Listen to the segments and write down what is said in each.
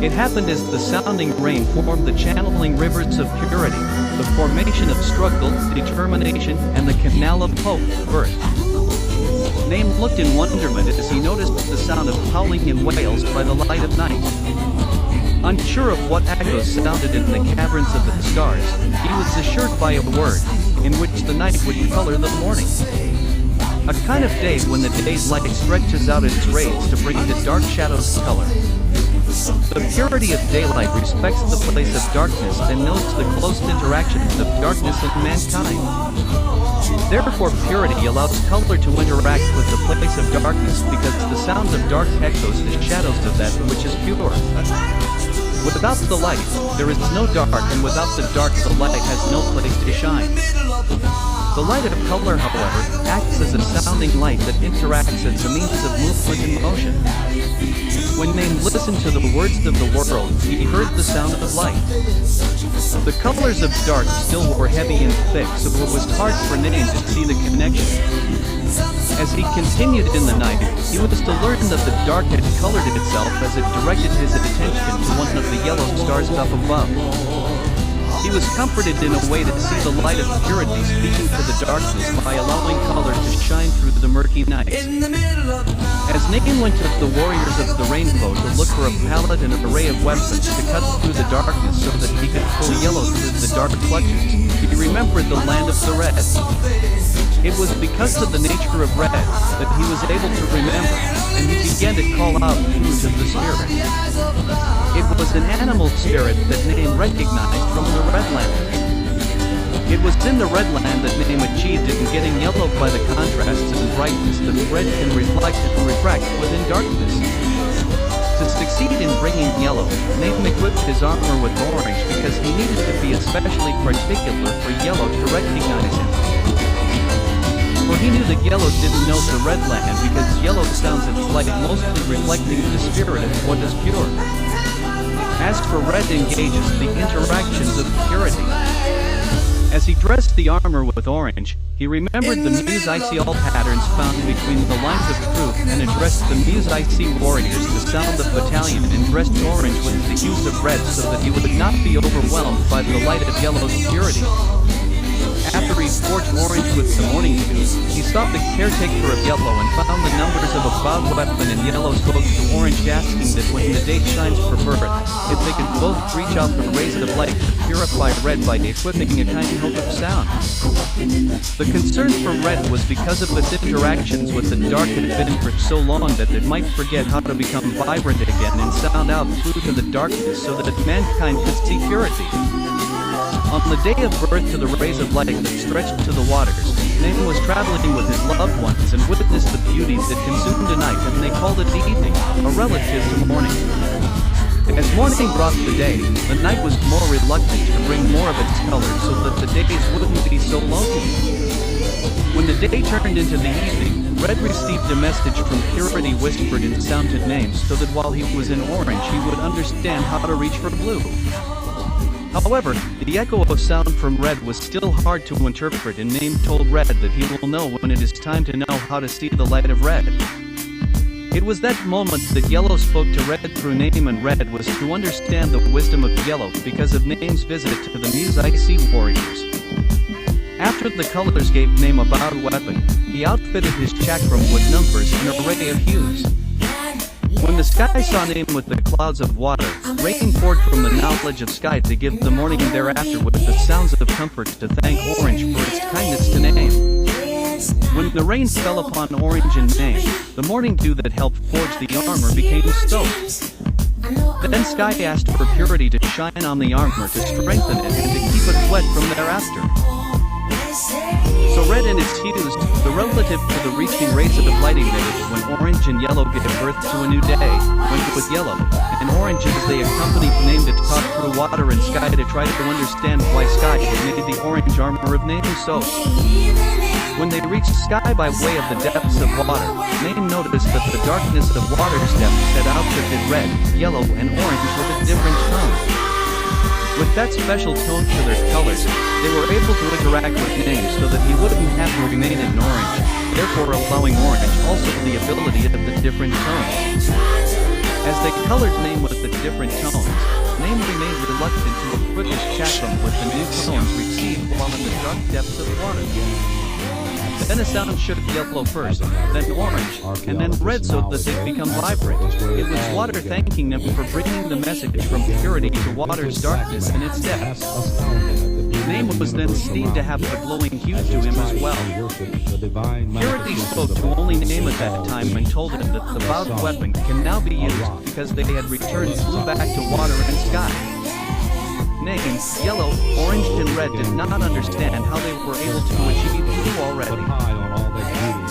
It happened as the sounding rain formed the channeling rivers of purity, the formation of struggle, determination, and the canal of hope, birth. Name looked in wonderment as he noticed the sound of howling in whales by the light of night. Unsure of what echoes sounded in the caverns of the stars, he was assured by a word, in which the night would color the morning. A kind of day when the day's light stretches out its rays to bring the dark shadows color. The purity of daylight respects the place of darkness and knows the close interactions of darkness and mankind. Therefore purity allows color to interact with the place of darkness because the sounds of dark echoes the shadows of that which is pure. Without the light, there is no dark, and without the dark, the light has no place to shine. The light of color, however, acts as a sounding light that interacts as a means of movement and motion. When Name listened to the words of the world, he heard the sound of light. The colors of dark still were heavy and thick, so it was hard for Name to see the connection. As he continued in the night, he was to learn that the dark had colored itself as it directed his attention to one of the yellow stars up above. He was comforted in a way to see the light of purity speaking to the darkness by allowing color to shine through the murky night. As Name went to the warriors of the rainbow to look for a palette and an array of weapons to cut through the darkness so that he could pull yellow through the dark clutches, he remembered the land of the red. It was because of the nature of red that he was able to remember, and he began to call out to the spirit. It was an animal spirit that Name recognized from the red land. It was in the red land that Name achieved in getting yellow by the contrasts and brightness that red can reflect and refract within darkness. To succeed in bringing yellow, Name equipped his armor with orange because he needed to be especially particular for yellow to recognize him. For he knew that yellow didn't know the red land because yellow sounds its light mostly reflecting the spirit of what is pure. As for red engages the interactions of purity. As he dressed the armor with orange, he remembered the musical patterns found between the lines of truth and addressed the music warriors the sound of battalion and dressed orange with the hues of red so that he would not be overwhelmed by the light of yellow's purity. After he forged orange with the morning dew, he sought the caretaker of yellow and found the numbers of a bowed weapon in yellow's book to orange, asking that when the day shines for birth, if they could both reach out the rays of light to purify red by equipping a kind hope of sound. The concern for red was because of its interactions with the dark had been for so long that it might forget how to become vibrant again and sound out through to the darkness so that mankind could see purity. On the day of birth to the rays of light that stretched to the waters, Name was traveling with his loved ones and witnessed the beauties that consumed a night, and they called it evening, a relative to morning. As morning brought the day, the night was more reluctant to bring more of its color so that the days wouldn't be so lonely. When the day turned into the evening, Red received a message from purity whispered in sound to Name so that while he was in orange he would understand how to reach for blue. However, the echo of sound from red was still hard to interpret, and Name told red that he will know when it is time to know how to see the light of red. It was that moment that yellow spoke to red through Name, and red was to understand the wisdom of yellow because of Name's visit to the music warriors. After the colors gave Name a bowed weapon, he outfitted his chakram with numbers and an array of hues. When the sky saw Name with the clouds of water, rain poured from the knowledge of sky to give the morning thereafter with the sounds of comfort to thank orange for its kindness to Name. When the rain fell upon orange and Name, the morning dew that helped forge the armor became stoked. Then sky asked for purity to shine on the armor to strengthen it and to keep it wet from thereafter. So red in its hues, the relative to the reaching rays of lighting age when orange and yellow give birth to a new day, went with yellow, and orange as they accompanied Name to talk through water and sky to try to understand why sky had made the orange armor of Name so. When they reached sky by way of the depths of water, Name noticed that the darkness of water's depths had outfitted red, yellow, and orange with a different tone. With that special tone to their colors, they were able to interact with Name so that he wouldn't have to remain in orange, therefore allowing orange also the ability of the different tones. As they colored name with the different tones, name remained reluctant to approach his Chatham with the new tones received while in the dark depths of water. Then a sound shook yellow first, then orange, and then red so that they become vibrant. It was water thanking them for bringing the message from purity to water's darkness and its depths. Name was then seen to have a glowing hue to him as well. Purity spoke to only Name at that time and told him that the vowed weapon can now be used because they had returned blue back to water and sky. Name, yellow, orange, and red did not understand how they were able to achieve blue already.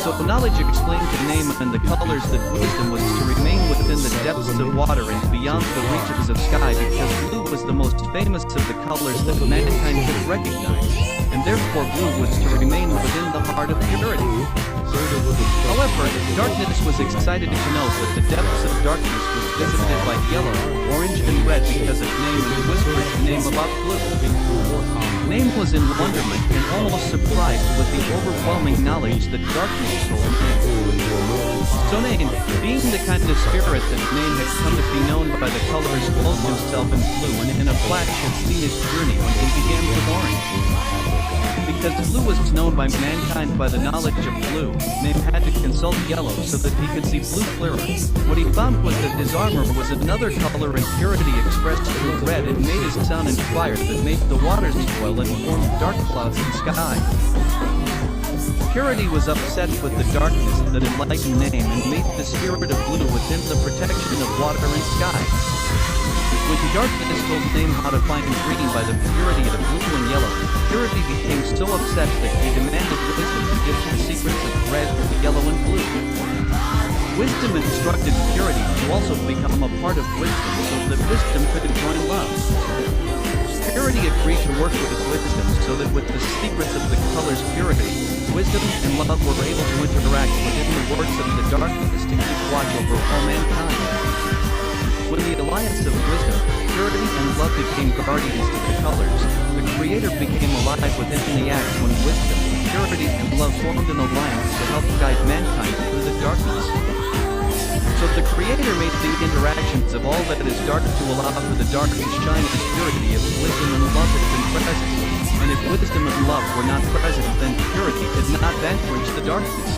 So knowledge explained to Name and the colors that wisdom was to remain within the depths of water and beyond the reaches of sky because blue was the most famous of the colors that mankind could recognize, and therefore blue was to remain within the heart of purity. However, darkness was excited to know that the depths of darkness was visited by yellow, orange, and red because of Name and whispered to Name about blue. Name was in wonderment and almost surprised with the overwhelming knowledge that darkness told Name. So Name, being the kind of spirit that Name had come to be known by the colors, clothed himself in blue and in a flash had seen his journey when he began with orange. Because blue was known by mankind by the knowledge of blue, Name had to consult yellow so that he could see blue clearer. What he found was that his armor was another color and purity expressed through red and made his sound and fire that made the waters swell and formed dark clouds in sky. Purity was upset with the darkness that enlightened Name and made the spirit of blue within the protection of water and sky. When darkness told Name how to find green by the purity of blue and yellow, Purity became so upset that he demanded wisdom to give him the secrets of red, yellow, and blue. Wisdom instructed Purity to also become a part of wisdom so that wisdom could join love. Purity agreed to work with wisdom so that with the secrets of the colors purity, wisdom and love were able to interact within the works of the darkness to keep watch over all mankind. When the alliance of wisdom, purity, and love became guardians to the colors, the Creator became alive within the act when wisdom, purity, and love formed an alliance to help guide mankind through the darkness. So the Creator made the interactions of all that is dark to allow for the dark to shine as purity if wisdom and love had been present. And if wisdom and love were not present, then purity could not vanquish the darkness.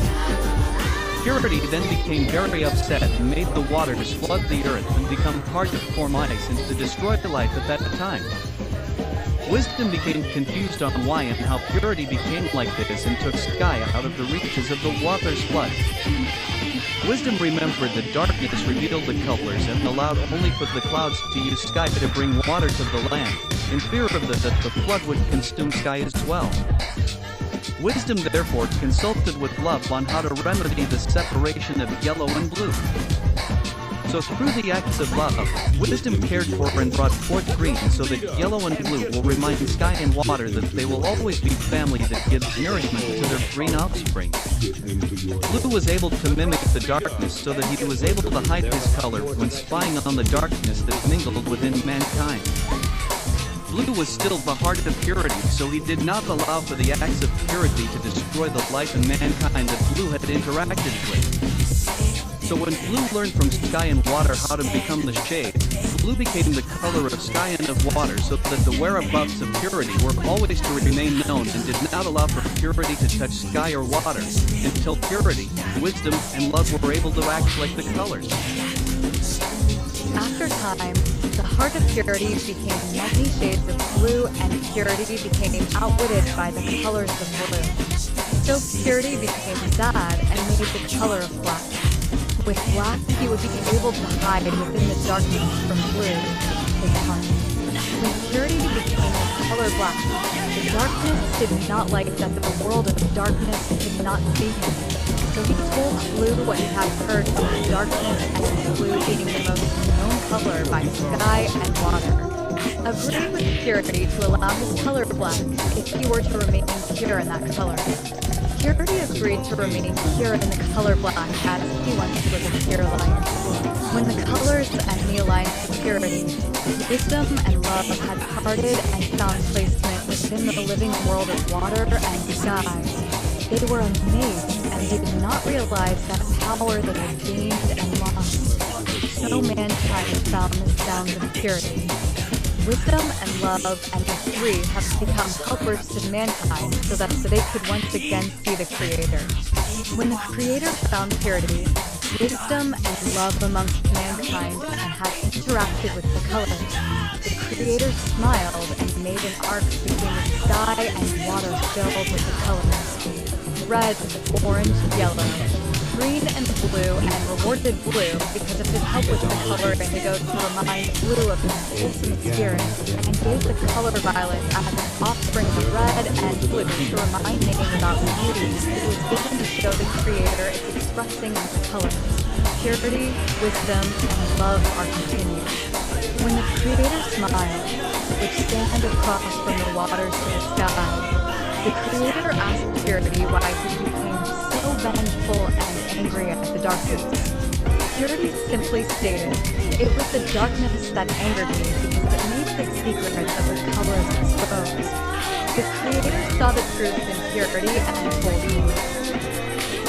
Purity then became very upset and made the waters flood the earth and become hard to form ice and to destroy life at that time. Wisdom became confused on why and how purity became like this and took sky out of the reaches of the water's flood. Wisdom remembered that darkness revealed the colors and allowed only for the clouds to use sky to bring water to the land, in fear of that the flood would consume sky as well. Wisdom therefore consulted with love on how to remedy the separation of yellow and blue. So through the acts of love, wisdom cared for and brought forth green so that yellow and blue will remind sky and water that they will always be family that gives nourishment to their green offspring. Blue was able to mimic the darkness so that he was able to hide his color when spying on the darkness that mingled within mankind. Blue was still the heart of purity, so he did not allow for the acts of purity to destroy the life and mankind that blue had interacted with. So when blue learned from sky and water how to become the shade, blue became the color of sky and of water so that the whereabouts of purity were always to remain known and did not allow for purity to touch sky or water, until purity, wisdom, and love were able to act like the colors. After time, the heart of purity became many shades of blue and purity became outwitted by the colors of blue. So purity became sad and made the color of black. With black, he would be able to hide within the darkness from blue, his heart. When purity became the color black, the darkness did not like that the world of darkness could not see him. So he told blue what he had heard from the darkness and blue being the most known color by sky and water. Agreed with purity to allow his color black if he were to remain pure in that color. Purity agreed to remain pure in the color black as he once was a pure light. When the colors and the alliance of purity, wisdom and love had parted and found placement within the living world of water and sky, they were amazed and did not realize that power that had gained and lost. show mankind found the sound of purity. Wisdom and love and the three have become helpers to mankind so that they could once again see the Creator. When the Creator found purity, wisdom and love amongst mankind and had interacted with the colors, the Creator smiled and made an arc between the sky and water filled with the colors: red, orange, yellow, green, and blue, and rewarded blue because of his help with the color indigo to remind blue of his wholesome experience, and gave the color violet as an offspring of red and blue to remind Name about beauty. It was given to show the Creator is expressing in the colors. Purity, wisdom, and love are continued. When the Creator smiled, which stand across from the waters to the sky, the Creator asked Purity why he became so vengeful and angry at the darkness. Purity simply stated, "It was the darkness that angered me because it made the secret of the colors exposed." The Creator saw the truth in Purity and told me,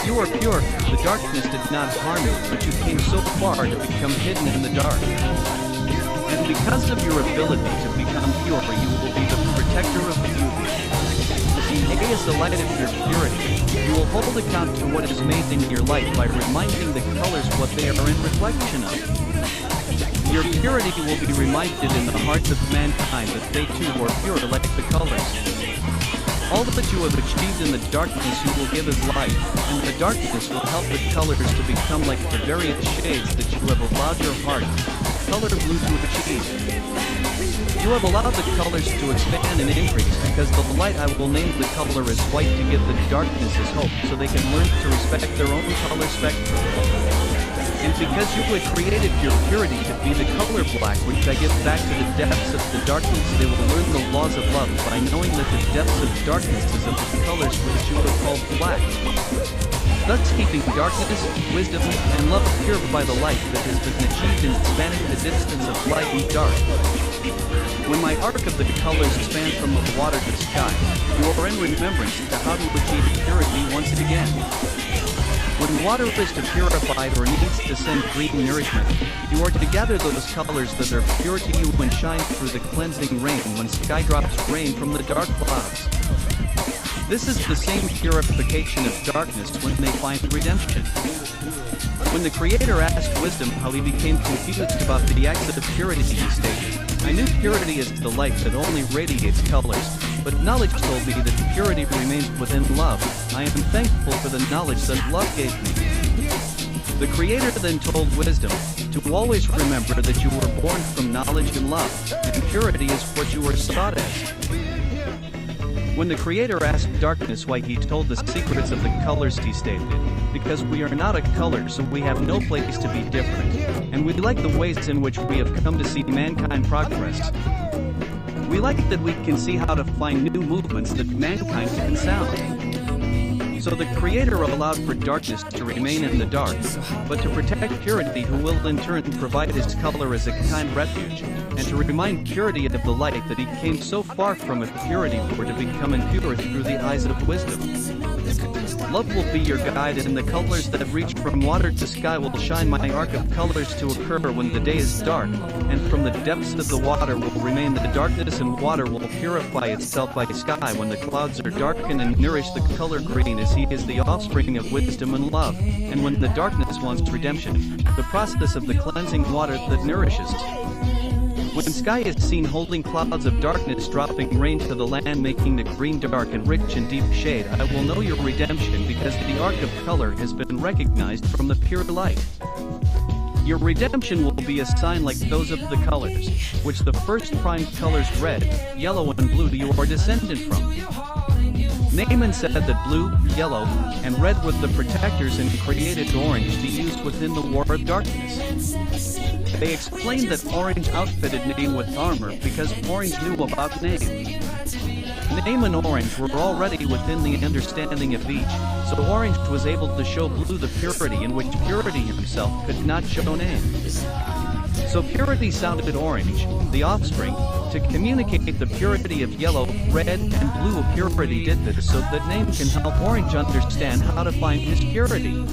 You are pure, the darkness did not harm you, but you came so far to become hidden in the dark. And because of your ability to become pure, you will be the protector of the beauty. A is the light of your purity. You will hold account to what is made in your light by reminding the colors what they are in reflection of. Your purity will be reminded in the hearts of mankind that they too are pure like the colors. All that you have achieved in the darkness you will give as light, and the darkness will help the colors to become like the various shades that you have allowed your heart, the color blue, to achieve. You have allowed the colors to expand and increase because the light I will name the color as white to give the darknesses hope so they can learn to respect their own color spectrum. And because you had created your purity to be the color black, which I give back to the depths of the darkness, they will learn the laws of love by knowing that the depths of darkness is of the colors which you have called black. Thus keeping darkness, wisdom, and love pure by the light that has been achieved in spanning the distance of light and dark. When my arc of the colors span from the water to sky, you are in remembrance to how to achieve purity once again. When water is to purify or needs to send green nourishment, you are to gather those colors that are pure to you and shine through the cleansing rain when sky drops rain from the dark clouds. This is the same purification of darkness when they find redemption. When the Creator asked wisdom how he became confused about the acts of purity he stated, I knew purity is the light that only radiates colors, but knowledge told me that purity remains within love. I am thankful for the knowledge that love gave me. The Creator then told wisdom to always remember that you were born from knowledge and love, and purity is what you were sought as. When the Creator asked darkness why he told the secrets of the colors, he stated, because we are not a color, so we have no place to be different, and we like the ways in which we have come to see mankind progress. We like that we can see how to find new movements that mankind can sound. So the Creator allowed for darkness to remain in the dark, but to protect purity, who will in turn provide his color as a kind refuge, and to remind purity of the light that he came so far from it, purity for to become impure through the eyes of wisdom. Love will be your guide, and the colors that reach from water to sky will shine my arc of colors to occur when the day is dark, and from the depths of the water will remain the darkness, and water will purify itself by sky when the clouds are darkened and nourish the color green, as he is the offspring of wisdom and love, and when the darkness wants redemption, the process of the cleansing water that nourishes. When sky is seen holding clouds of darkness dropping rain to the land, making the green dark and rich and deep shade, I will know your redemption because the arc of color has been recognized from the pure light. Your redemption will be a sign like those of the colors, which the first prime colors red, yellow, and blue you are descended from. Naaman said that blue, yellow, and red were the protectors and created orange to use within the war of darkness. They explained that orange outfitted Naaman with armor because orange knew about Naaman. Naaman and orange were already within the understanding of each, so orange was able to show blue the purity in which purity himself could not show Naaman. So purity sounded orange, the offspring, to communicate the purity of yellow, red, and blue. Purity did this so that Naaman can help orange understand how to find his purity.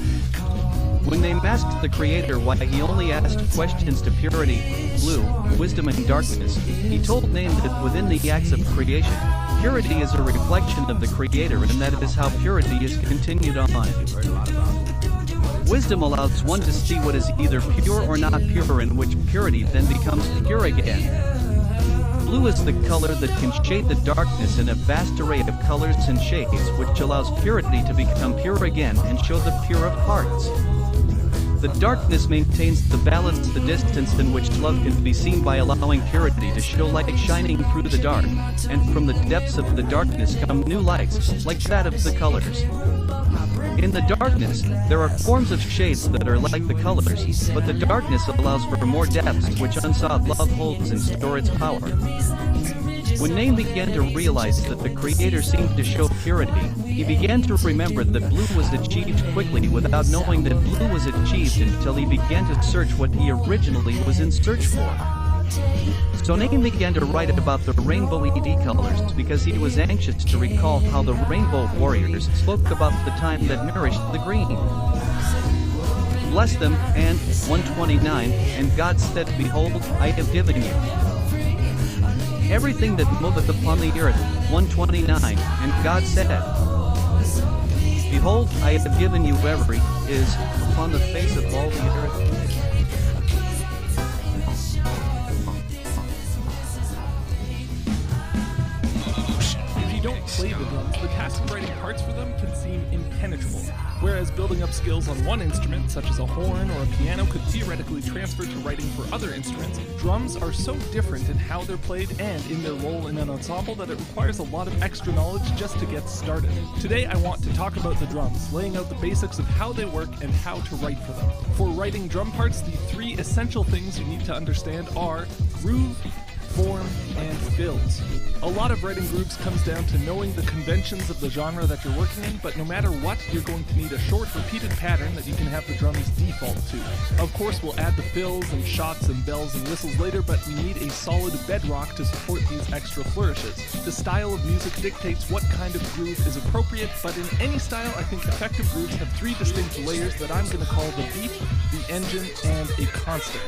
When they asked the creator why he only asked questions to purity, blue, wisdom and darkness, he told Name that within the acts of creation, purity is a reflection of the creator and that is how purity is continued on. Wisdom allows one to see what is either pure or not pure, in which purity then becomes pure again. Blue is the color that can shade the darkness in a vast array of colors and shades, which allows purity to become pure again and show the pure of hearts. The darkness maintains the balance, the distance in which love can be seen by allowing purity to show light shining through the dark, and from the depths of the darkness come new lights, like that of the colors. In the darkness, there are forms of shades that are like the colors, but the darkness allows for more depths which unsought love holds in store its power. When Name began to realize that the Creator seemed to show purity, he began to remember that blue was achieved quickly without knowing that blue was achieved until he began to search what he originally was in search for. So Name began to write about the rainbow ED colors because he was anxious to recall how the rainbow warriors spoke about the time that nourished the green. Bless them, and 129, and God said, Behold, I have given you everything that moveth upon the earth, 129, and God said, Behold, I have given you every is upon the face of all the earth. Play the drums, the task of writing parts for them can seem impenetrable, whereas building up skills on one instrument, such as a horn or a piano, could theoretically transfer to writing for other instruments. Drums are so different in how they're played and in their role in an ensemble that it requires a lot of extra knowledge just to get started. Today I want to talk about the drums, laying out the basics of how they work and how to write for them. For writing drum parts, the three essential things you need to understand are groove, form, and fills. A lot of writing grooves comes down to knowing the conventions of the genre that you're working in, but no matter what, you're going to need a short, repeated pattern that you can have the drums default to. Of course, we'll add the fills and shots and bells and whistles later, but we need a solid bedrock to support these extra flourishes. The style of music dictates what kind of groove is appropriate, but in any style, I think effective grooves have three distinct layers that I'm going to call the beat, the engine, and a constant.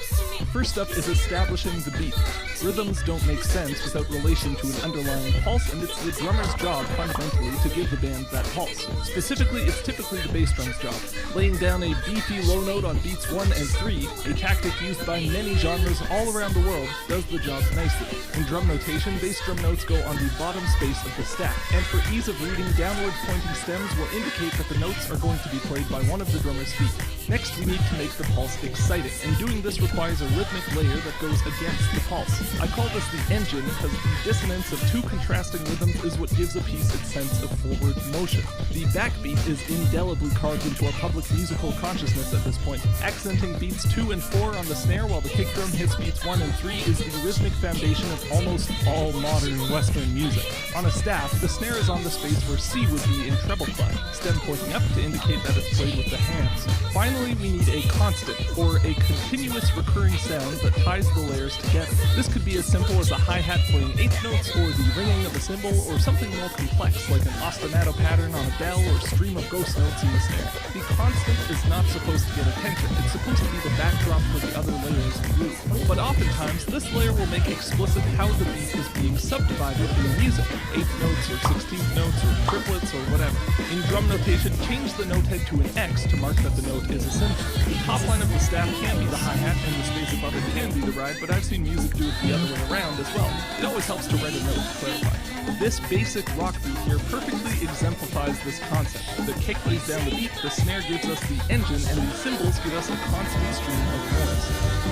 First up is establishing the beat. Rhythms don't make sense without relation to an underlying pulse, and it's the drummer's job fundamentally to give the band that pulse. Specifically, it's typically the bass drum's job. Laying down a beefy low note on beats 1 and 3, a tactic used by many genres all around the world, does the job nicely. In drum notation, bass drum notes go on the bottom space of the stack, and for ease of reading, downward pointing stems will indicate that the notes are going to be played by one of the drummer's feet. Next, we need to make the pulse exciting, and doing this requires a rhythmic layer that goes against the pulse. I call this the engine because the dissonance of two contrasting rhythms is what gives a piece its sense of forward motion. The backbeat is indelibly carved into our public musical consciousness at this point. Accenting beats 2 and 4 on the snare while the kick drum hits beats 1 and 3 is the rhythmic foundation of almost all modern Western music. On a staff, the snare is on the space where C would be in treble clef, stem pointing up to indicate that it's played with the hands. Finally, we need a constant, or a continuous recurring sound that ties the layers together. This could be as simple as a hi-hat playing eighth notes, or the ringing of a cymbal, or something more complex like an ostinato pattern on a bell or stream of ghost notes in the snare. The constant is not supposed to get attention, it's supposed to be the backdrop for the other layers of groove. But oftentimes, this layer will make explicit how the beat is being subdivided in the music, eighth notes or 16th notes or triplets or whatever. In drum notation, change the note head to an X to mark that the note is a cymbal. The top line of the staff can be the hi-hat and the space above it can be the ride, but I've seen music do it the other way around as well. It always helps to write a note to clarify. This basic rock beat here perfectly exemplifies this concept. The kick lays down the beat, the snare gives us the engine, and the cymbals give us a constant stream of noise.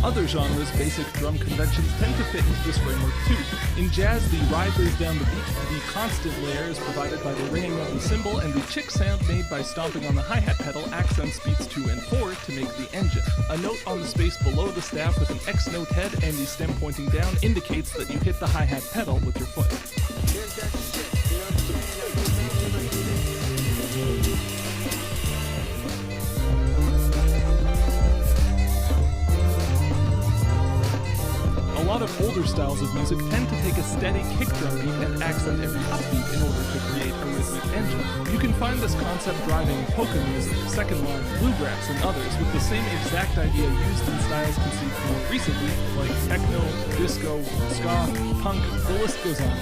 Other genres' basic drum conventions tend to fit into this framework too. In jazz, the ride lays down the beat, the constant layer is provided by the ringing of the cymbal, and the chick sound made by stomping on the hi-hat pedal accents beats 2 and 4 to make the engine. A note on the space below the staff with an X note head and the stem pointing down indicates that you hit the hi-hat pedal with your foot. music tend to take a steady kick drum beat and accent every upbeat in order to create a rhythmic engine. You can find this concept driving polka music, second line, bluegrass, and others, with the same exact idea used in styles conceived more recently, like techno, disco, ska, punk, the list goes on.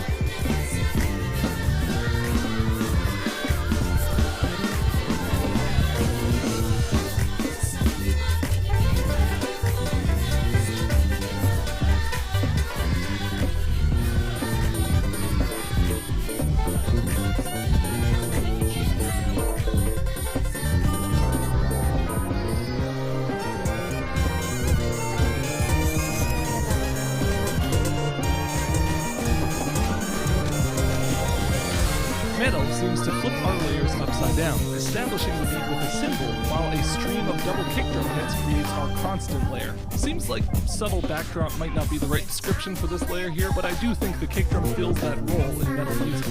Metal seems to flip our layers upside down, establishing the beat with a cymbal, while a stream of double kick drum hits creates our constant layer. Seems like subtle backdrop might not be the right description for this layer here, but I do think the kick drum fills that role in metal music.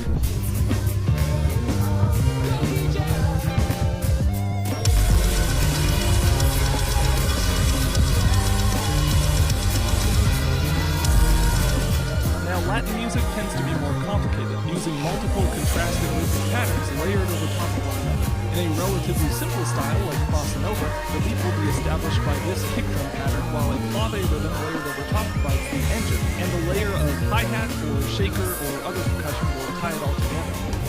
Latin music tends to be more complicated, using multiple contrasting rhythmic patterns layered over top of one another. In a relatively simple style like bossa nova, the beat will be established by this kick drum pattern, while a clave rhythm layered over top provides the engine, and a layer of hi-hat or shaker or other percussion will tie it all together.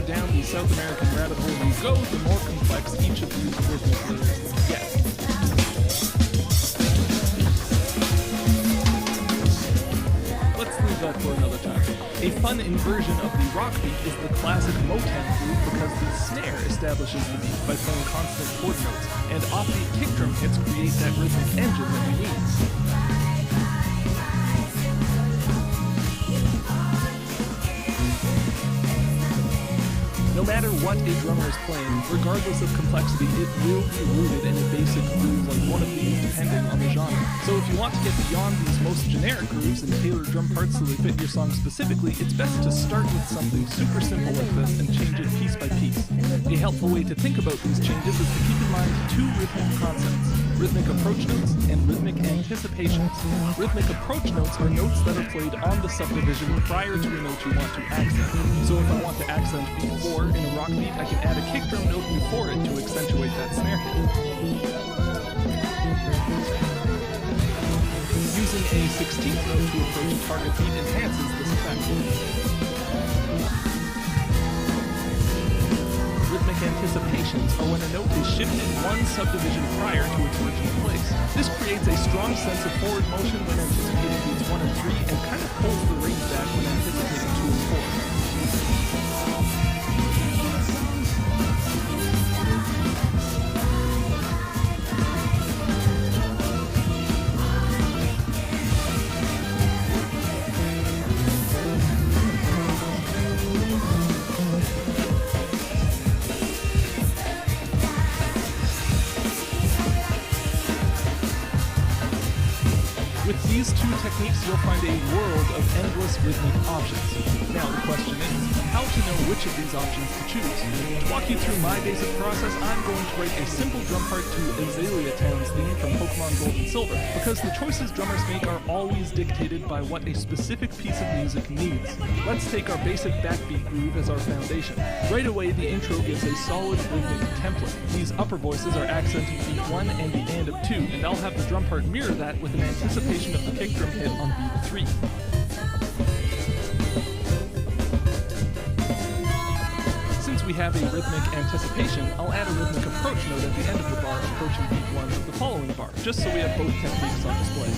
Down the South American rabbit hole you go, the more complex each of these rhythmic layers get. Let's leave that for another time. A fun inversion of the rock beat is the classic Motown groove, because the snare establishes the beat by playing constant chord notes, and offbeat kick drum hits create that rhythmic engine that we need. No matter what a drummer is playing, regardless of complexity, it will be rooted in a basic groove like one of these depending on the genre. So if you want to get beyond these most generic grooves and tailor drum parts so they fit your song specifically, it's best to start with something super simple like this and change it piece by piece. A helpful way to think about these changes is to keep in mind two rhythmic concepts: rhythmic approach notes and rhythmic anticipations. Rhythmic approach notes are notes that are played on the subdivision prior to a note you want to accent. So if I want to accent beat 4 in a rock beat, I can add a kick drum note before it to accentuate that snare hit. Using a 16th note to approach a target beat enhances this effect. Rhythmic anticipations are when a note is shifted one subdivision prior to its original place. This creates a strong sense of forward motion when anticipating beats 1 and 3, and kind of pulls the rate back when anticipating 2 and 4. With these two techniques, you'll find a world of endless rhythmic options. Now the question is, how to know which of these options to choose? To walk you through my basic process, I'm going to write a simple drum part to Azalea Town's theme from Pokemon Gold and Silver, because the choices drummers make are always dictated by what a specific piece of music needs. Let's take our basic backbeat groove as our foundation. Right away, the intro gives a solid rhythmic template. These upper voices are accenting beat 1 and the and of 2, and I'll have the drum part mirror that with an anticipation of the kick drum hit on beat 3. Since we have a rhythmic anticipation, I'll add a rhythmic approach note at the end of the bar approaching beat 1 of the following bar, just so we have both techniques on display.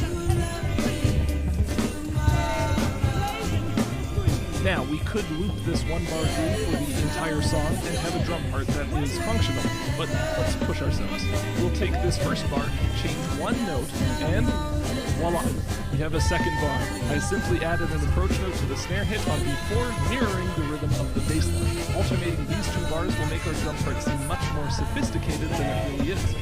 Now, we could loop this one bar groove for the entire song and have a drum part that is functional, but let's push ourselves. We'll take this first bar, change one note, and voila, we have a second bar. I simply added an approach note to the snare hit on beat 4, mirroring the rhythm of the bass line. Alternating these two bars will make our drum part seem much more sophisticated than it really is.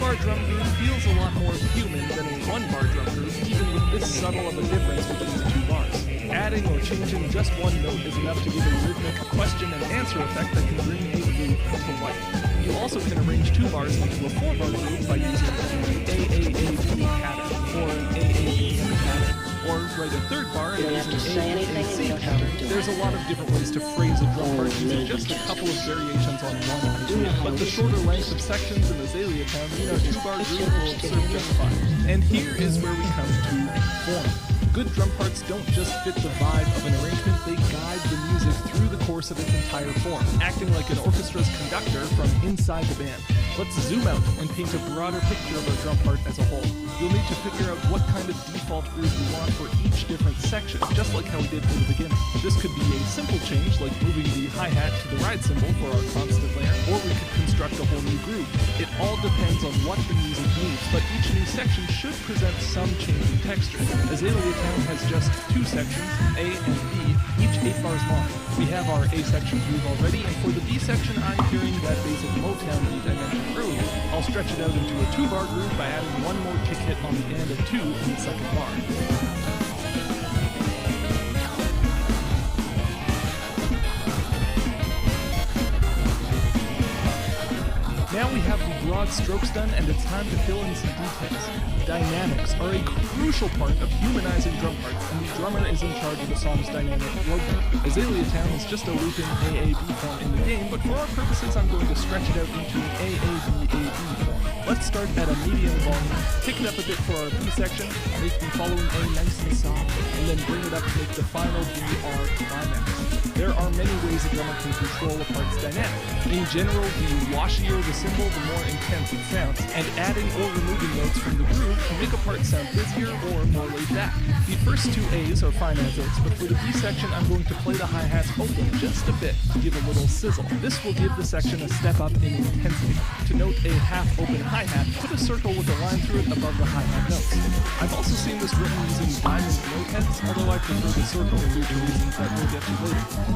two-bar drum groove feels a lot more human than a one-bar drum groove, even with this subtle of a difference between the two bars. Adding or changing just one note is enough to give a rhythmic question and answer effect that can bring a groove to life. You also can arrange two bars into a four-bar groove by using an AAAB pattern or an AAB pattern, or write a third bar and use an AAC pattern. There's a lot of different ways to phrase a drum part using just a couple of variations on one idea, but the shorter length of sections in Azalea Town mean our two-bar groove will serve just fine. And here is where we come to form. Good drum parts don't just fit the vibe of an arrangement, they guide the music through the course of its entire form, acting like an orchestra's conductor from inside the band. Let's zoom out and paint a broader picture of our drum part as a whole. You'll need to figure out what kind of default groove you want for each different section, just like how we did from the beginning. This could be a simple change, like moving the hi-hat to the ride cymbal for our constant layer, or we could construct a whole new groove. It all depends on what the music needs, but each new section should present some change in texture. Azalea Town has just two sections, A and B, each 8 bars long. We have our A section groove already, and for the B section I'm hearing that basic Motown beat I mentioned earlier. I'll stretch it out into a 2-bar groove by adding one more kick hit on the end of 2 in the second bar. Now we have the broad strokes done, and it's time to fill in some details. Dynamics are a crucial part of humanizing drum parts, and the drummer is in charge of the song's dynamic roadmap. Azalea Town is just a looping AAB form in the game, but for our purposes I'm going to stretch it out into an AAB-AB form. Let's start at a medium volume, pick it up a bit for our B section, make the following A nice and soft, and then bring it up to make the final BR climax. There are many ways a drummer can control a part's dynamic. In general, the washier the cymbal, the more intense it sounds, and adding or removing notes from the groove can make a part sound busier or more laid back. The first two A's are fine as is, but for the B section I'm going to play the hi-hats open just a bit to give a little sizzle. This will give the section a step up in intensity. To note a half-open hi-hat, put a circle with a line through it above the hi-hat notes. I've also seen this written using diamond note heads, although I prefer the circle due to reasons that we'll get to later.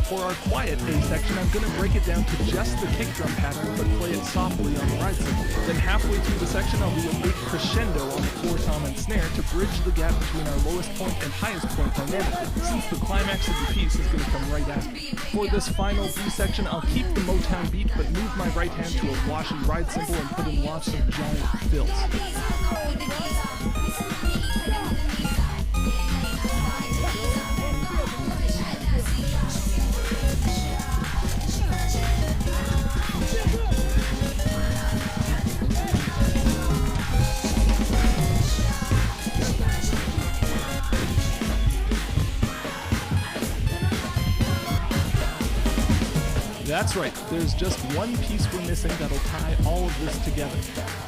For our quiet A section, I'm going to break it down to just the kick drum pattern, but play it softly on the ride cymbal. Then halfway through the section, I'll do a big crescendo on the floor tom and snare to bridge the gap between our lowest point and highest point dynamically, since the climax of the piece is going to come right after. For this final B section, I'll keep the Motown beat, but move my right hand to a washy ride cymbal and put in lots of giant fills. That's right, there's just one piece we're missing that'll tie all of this together.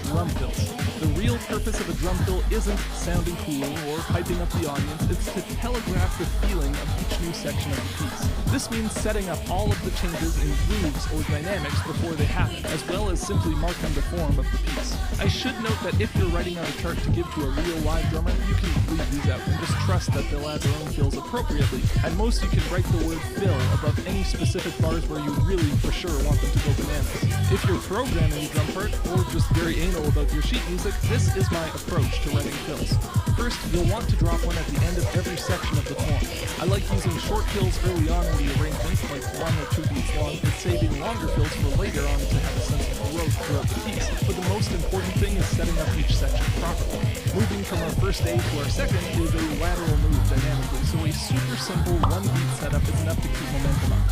Drum fills. The real purpose of a drum fill isn't sounding cool or hyping up the audience, it's to telegraph the feeling of each new section of the piece. This means setting up all of the changes in grooves or dynamics before they happen, as well as simply marking the form of the piece. I should note that if you're writing out a chart to give to a real live drummer, you can leave these out and just trust that they'll add their own fills appropriately. At most you can write the word fill above any specific bars where you really for sure want them to go bananas. If you're programming a drum part, or just very anal about your sheet music, this is my approach to writing fills. First, you'll want to drop one at the end of every section of the form. I like using short fills early on in the arrangement, like 1 or 2 beats long, and saving longer fills for later on to have a sense of growth throughout the piece. But the most important thing is setting up each section properly. Moving from our first A to our second is a lateral move dynamically, so a super simple 1-beat setup is enough to keep momentum up.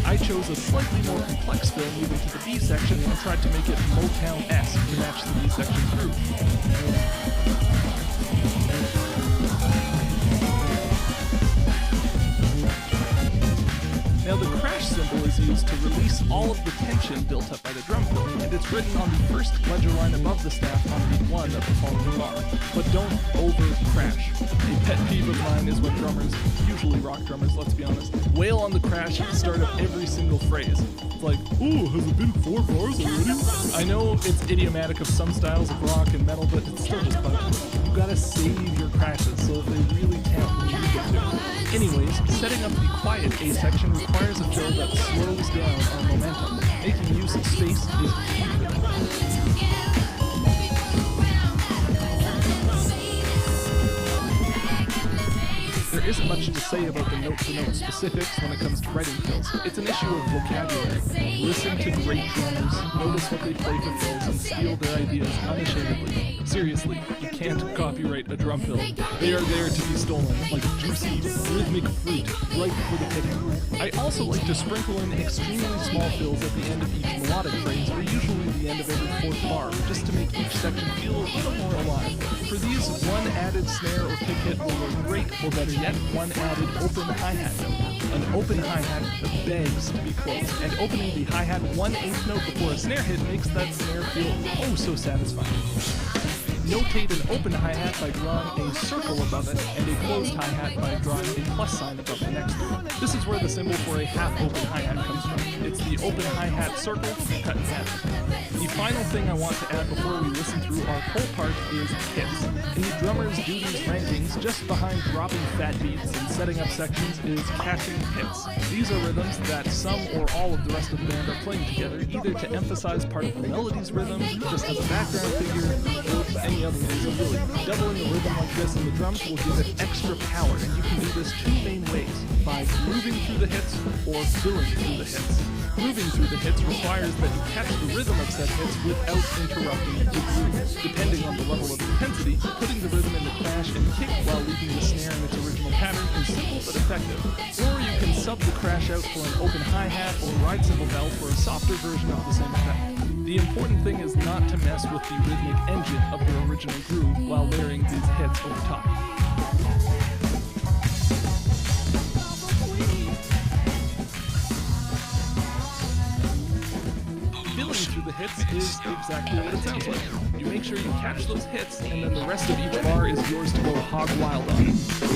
I chose a slightly more complex fill moving to the B section and tried to make it Motown-esque to match the B section groove. Now the crash cymbal is used used to release all of the tension built up by the drum fill, and it's written on the first ledger line above the staff on beat 1 of the following bar. But don't over-crash. A pet peeve of mine is when drummers, usually rock drummers, let's be honest, wail on the crash at the start of every single phrase. It's like, ooh, has it been 4 bars already? I know it's idiomatic of some styles of rock and metal, but it's still just bugging. You gotta save your crashes so that they really count when you need them to. Anyways, setting up the quiet A section requires a fill that slows down our momentum. Making use of space is key for that. There isn't much to say about the note-to-note specifics when it comes to writing fills. It's an issue of vocabulary. Listen to great drummers, notice what they play for fills, and steal their ideas unashamedly. Seriously, you can't copyright a drum fill. They are there to be stolen, like juicy, rhythmic fruit, ripe for the picking. I also like to sprinkle in extremely small fills at the end of each melodic phrase, or usually the end of every 4th bar, just to make each section feel a little more alive. For these, one added snare or kick hit will work great, or better yet, one added open hi-hat note. An open hi-hat begs to be closed, and opening the hi-hat 1/8 note before a snare hit makes that snare feel oh so satisfying. Notate an open hi-hat by drawing a circle above it, and a closed hi-hat by drawing a plus sign above the next one. This is where the symbol for a half-open hi-hat comes from. It's the open hi-hat circle cut in half. The final thing I want to add before we listen through our whole part is hits. In the drummer's duties rankings, just behind dropping fat beats and setting up sections is catching hits. These are rhythms that some or all of the rest of the band are playing together, either to emphasize part of the melody's rhythm, just as a background figure, or for any other reason really. Doubling a rhythm like this in the drums will give it extra power, and you can do this 2 main ways, by grooving through the hits or filling through the hits. Grooving through the hits requires that you catch the rhythm of said hits without interrupting the groove. Depending on the level of intensity, putting the rhythm in the crash and kick while leaving the snare in its original pattern is simple but effective. Or you can sub the crash out for an open hi-hat or ride cymbal bell for a softer version of the same effect. The important thing is not to mess with the rhythmic engine of the original groove while layering these hits over top. Through the hits is exactly what it sounds like. You make sure you catch those hits, and then the rest of each bar is yours to go hog wild on. The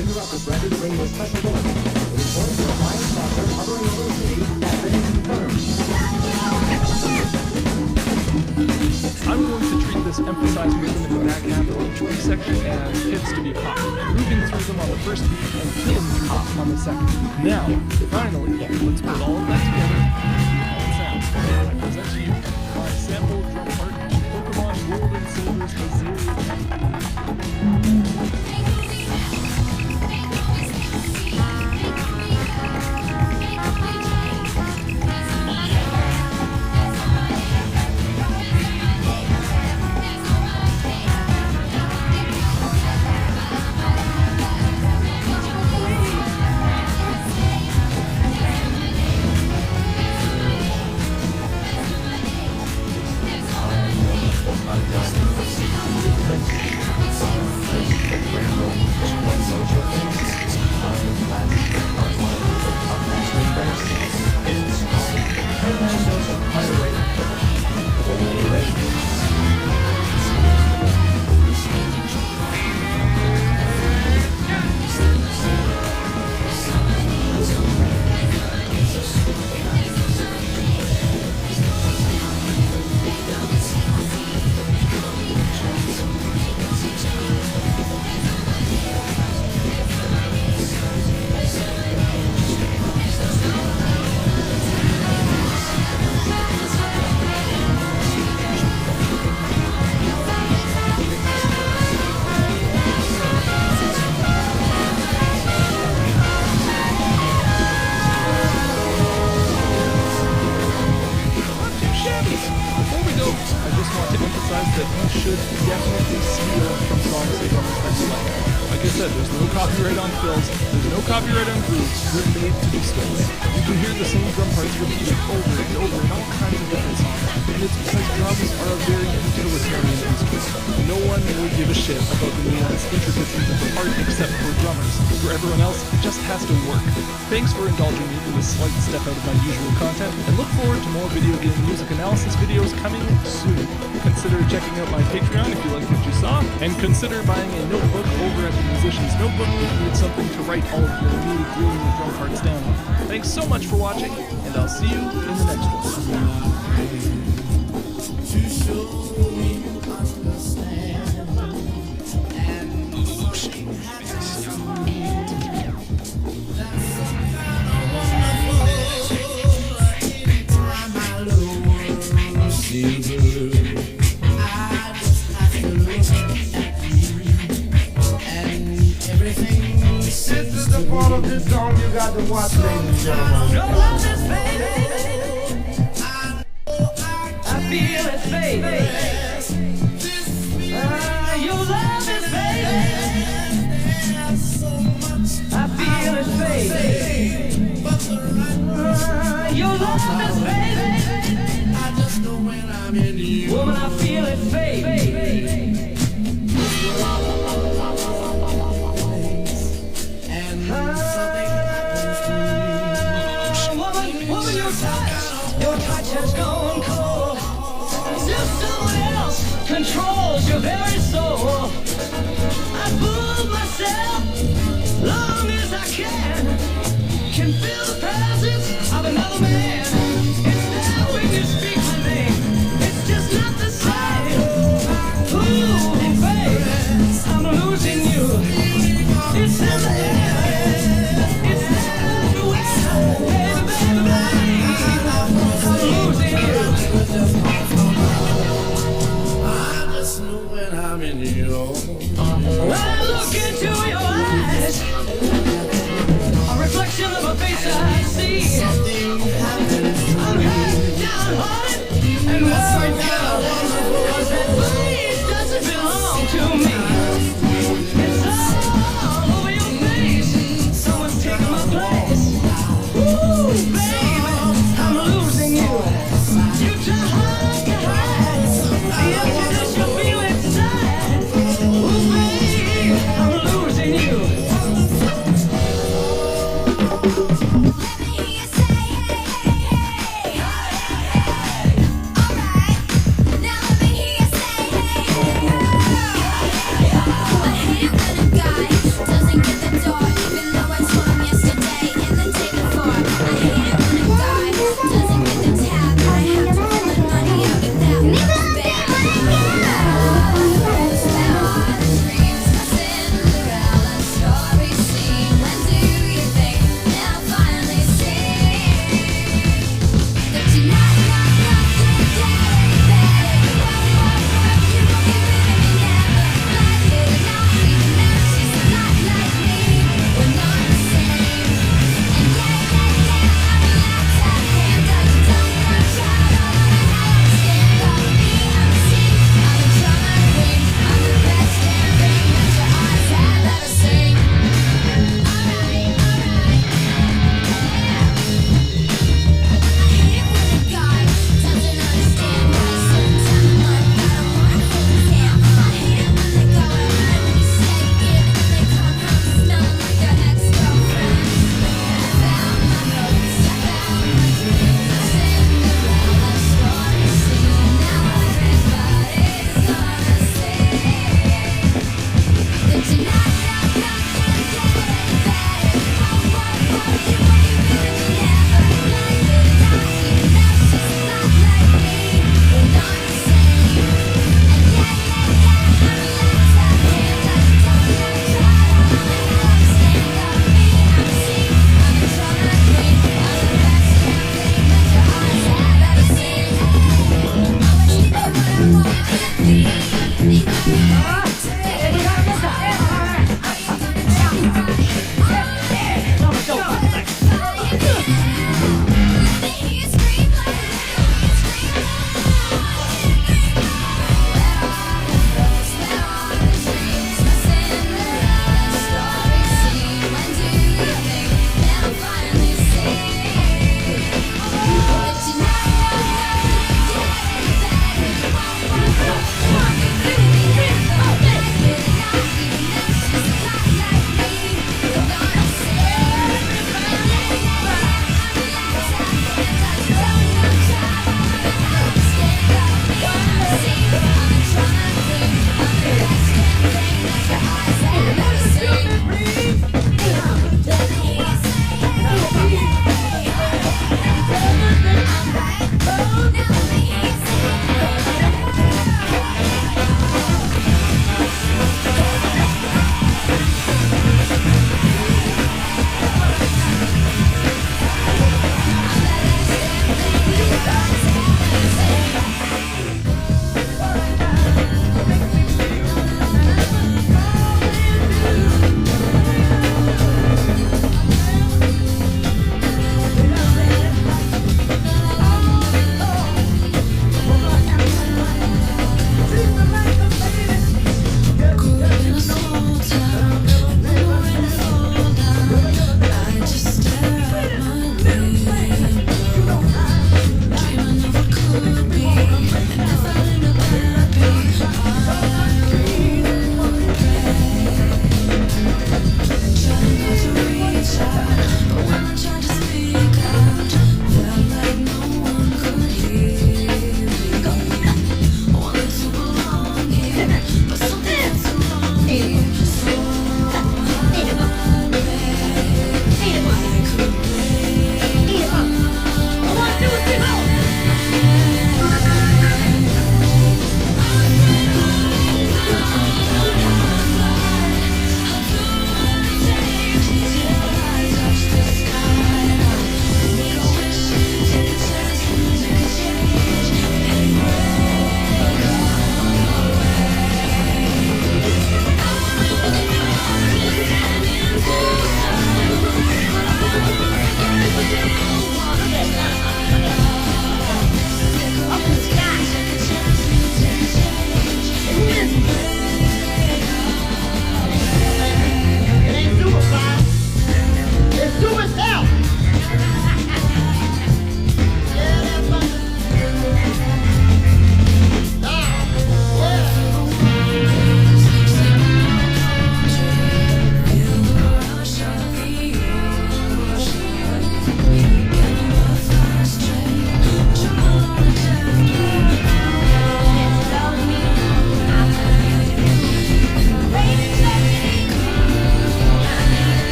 interrupted record radio special bulletin. The report from Ryan Foster hovering over the city has been confirmed. I'm going to treat this emphasized rhythm in the back half of each B section as hits to be caught, moving through them on the first beat and filling through them on the second. Now, finally, let's put all of that together and see how it sounds. I present to you my sample drum part, Pokemon Gold and Silver's Azalea. Thank you. There's no copyright on fills, there's no copyright on grooves, they're made to be stolen. You can hear the same drum parts repeated over and over in all kinds of different songs, and it's because drums are a very utilitarian instrument. No one will give a shit about the nuanced intricacies of the art except for drummers. For everyone else, it just has to work. Thanks for indulging me for this slight step out of my usual content, and look forward to more video game music analysis videos coming soon. Consider checking out my Patreon if you liked what you saw, and consider buying a notebook over at the Musician's Notebook if you need something to write all of your new brilliant drum parts down on. Thanks so much for watching, and I'll see you in the next one. This is the part of this song you got to watch, ladies and gentlemen. Your love is fading. I feel it fading. Your love is fading. I feel it fading. Your love is fading. I just know when I'm in you. Woman, I feel it fading. Your touch has gone cold. If someone else controls your very soul, I fool myself long as I can feel the presence of another man. Instead, when you speak my name, it's just not the same. Ooh, baby, I'm losing you. It's in the air. It's everywhere. Baby, baby, baby. When I look into your eyes, a reflection of a face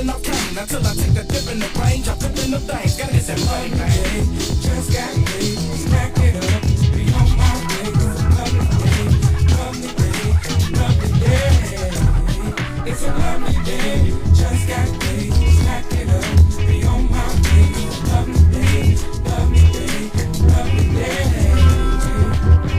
serving up cane until I take a dip in the range. I'm flipping the things, gotta get that money, man. Just got paid, stack it up, be on my way. Lovely day, lovely day, lovely day. It's a lovely day, just got paid, stack it up, be on my way. Lovely day, lovely day, lovely day.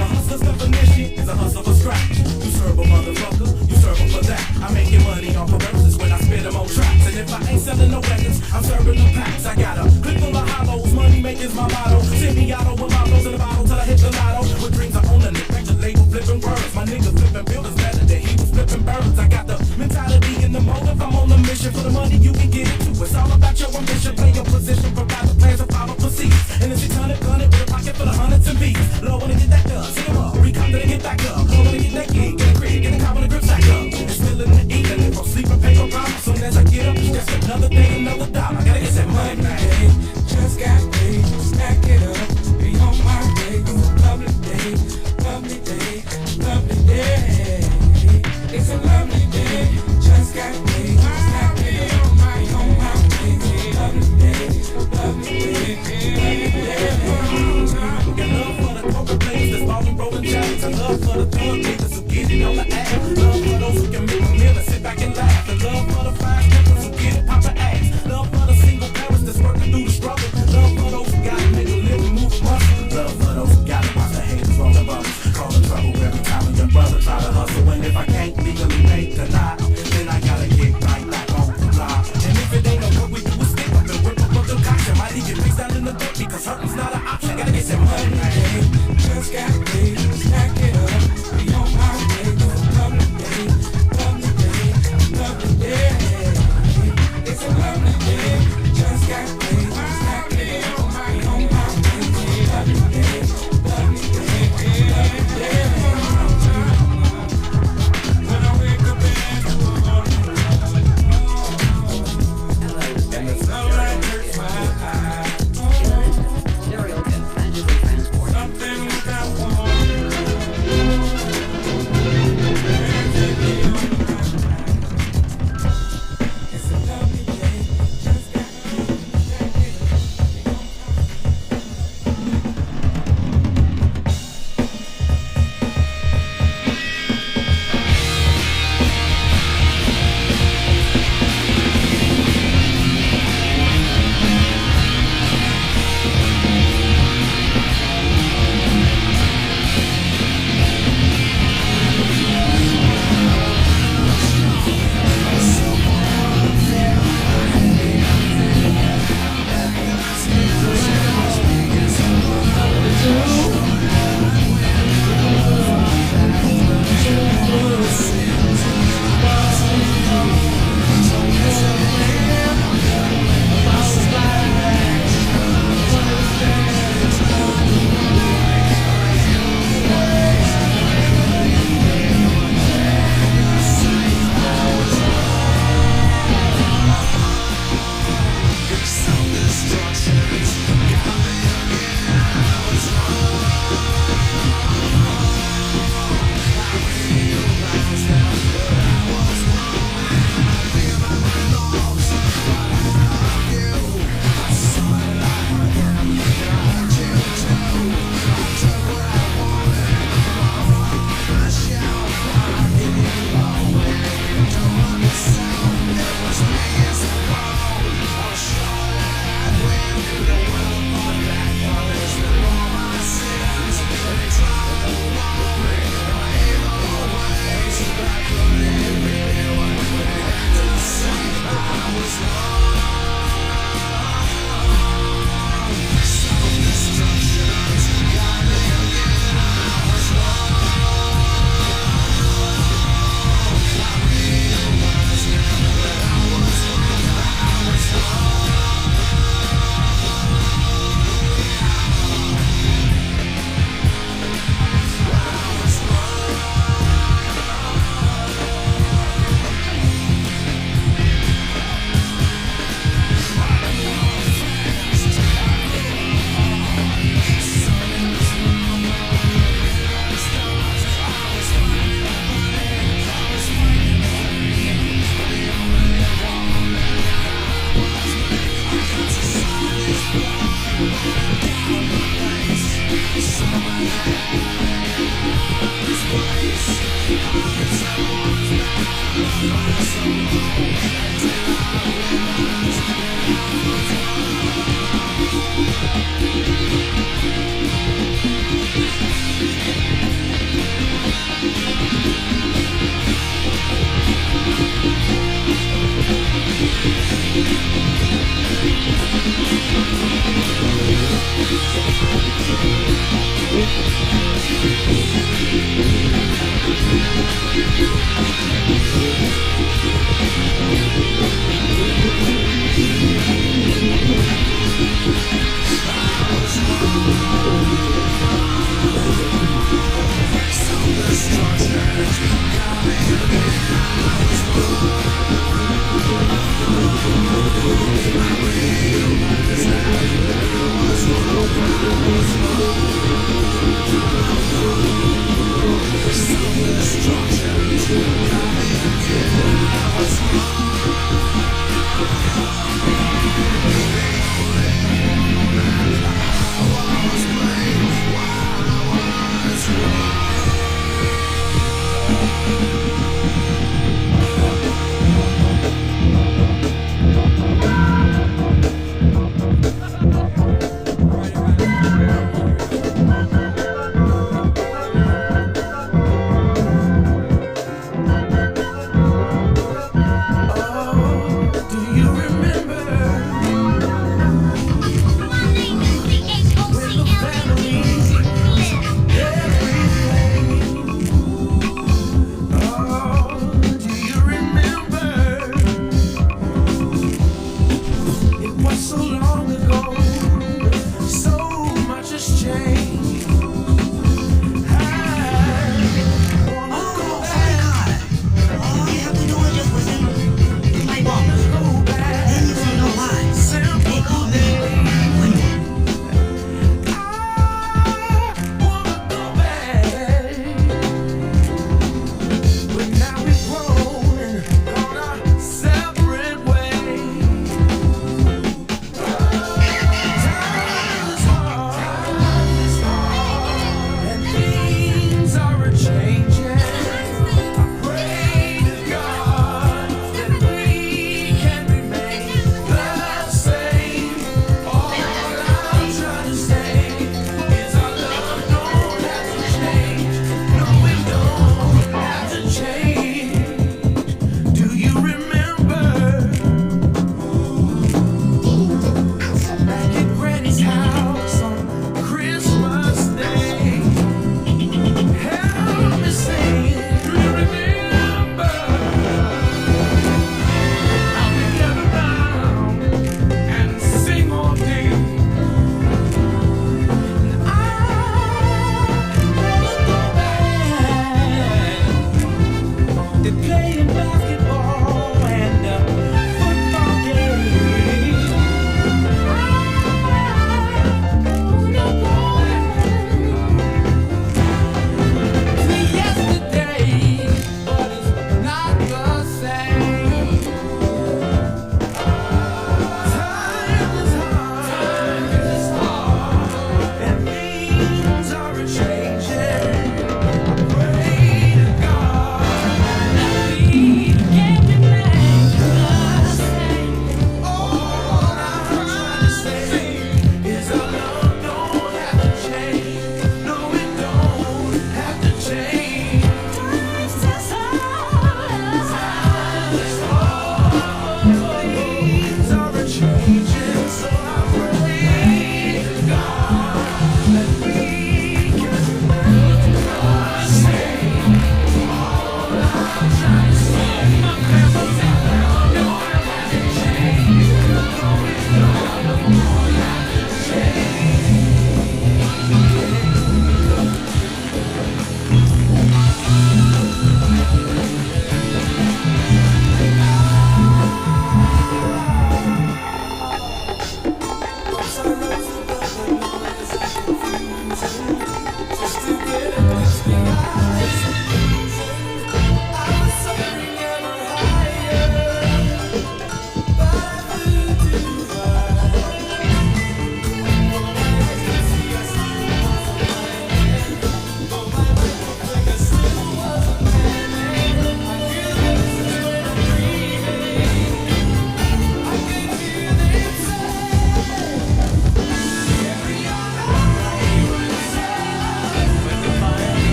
A hustler's definition is a hustle for scratch. You serve a motherfucker, you serve him for that. I'm making money off of verses when I spit them on tracks. And if I ain't selling no records, I'm serving them packs. I got a clip full of hollows, money making's my motto. Semi-auto with bottles in the bottle till I hit the lotto. With dreams I own a record label flipping words. My nigga flipping buildings better than he was flipping birds. I got the mentality and the motive. I'm on a mission for the money you can get into. It's all about your ambition, play your position, provide the plans and follow proceeds. And the 600 gun it with a pocket full of hundreds and beats. Low wanna get that done, sit him up, recover and get back up. Low wanna get that gig, get a crib, get a car with a grip sack up. It's still in the evening, if I'm sleeping, pay no problem. Soon as I get up, that's another thing, another dollar. I gotta get that money, man. Just got paid, stack it up, be on my way. Lovely day, lovely day, lovely day. It's a lovely day, just got paid, stack it up, be on my way. Lovely day, lovely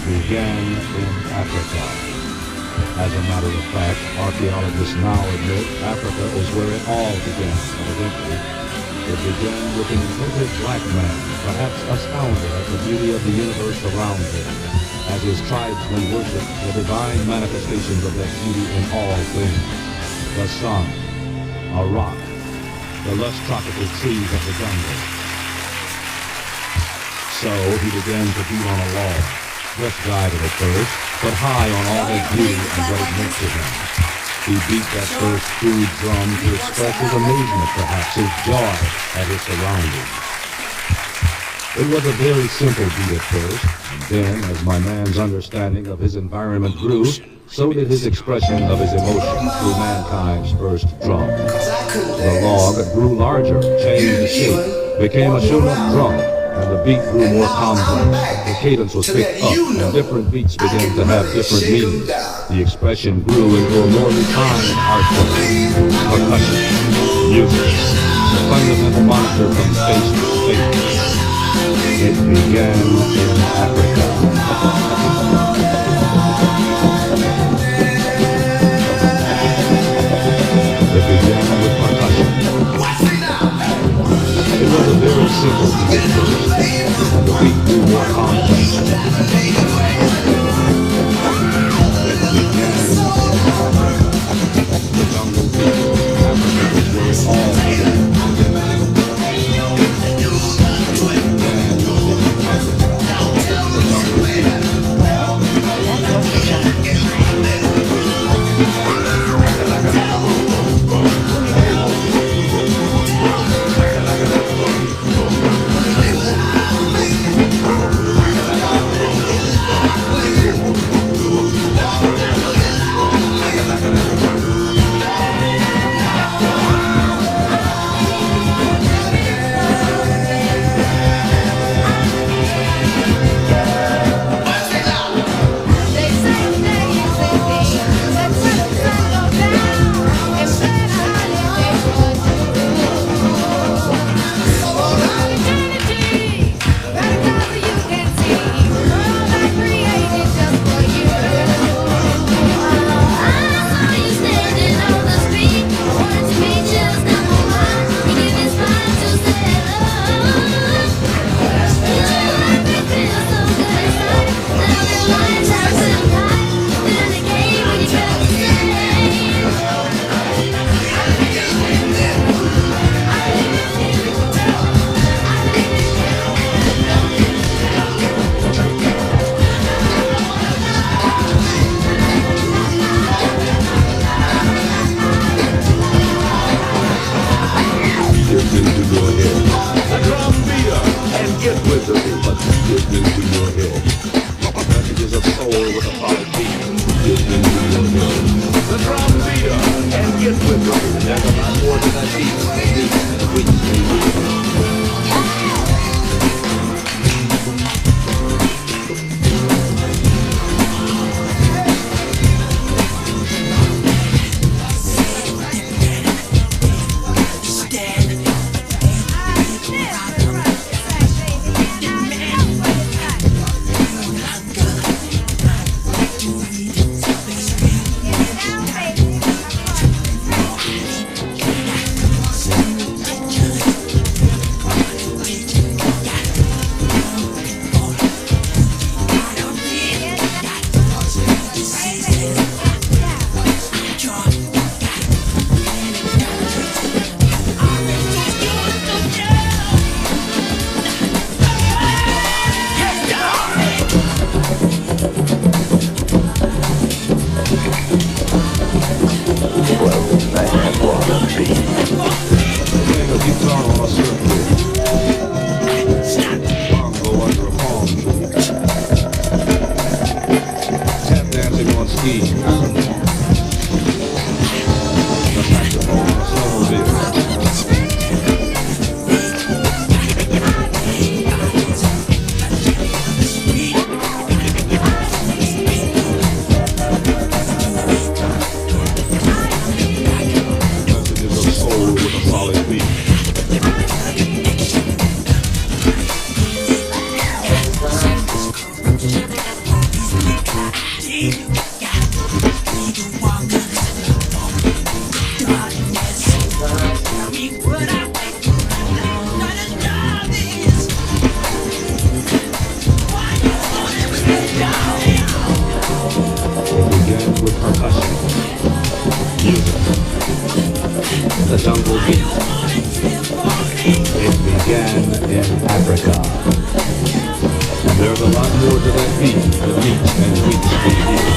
began in Africa. As a matter of fact, archaeologists now admit Africa is where it all began, evidently. It began with an inventive black man, perhaps astounded at the beauty of the universe around him, as his tribesmen worshipped the divine manifestations of that beauty in all things. The sun, a rock, the lush tropical trees of the jungle. So he began to beat on a log, just guided at first, but high on all that beauty and what it meant to him. He beat that first crude drum to express his amazement, perhaps his joy at his surroundings. It was a very simple beat at first, and then, as my man's understanding of his environment grew, so did his expression of his emotion through mankind's first drum. The log grew larger, changed shape, became a shown-up drum, and the beat grew more complex. The cadence was picked up, and different beats began to have different meanings. The expression grew into a more refined art form. Percussion, music, the fundamental monitor from space to space. It began in Africa. It began with percussion. It was a very simple beat at first, and the beat grew more complex. It began in Africa. The jungle beat. Africa was where it all began. It began in Africa. And there's a lot more to that beat than meat and wheat beef.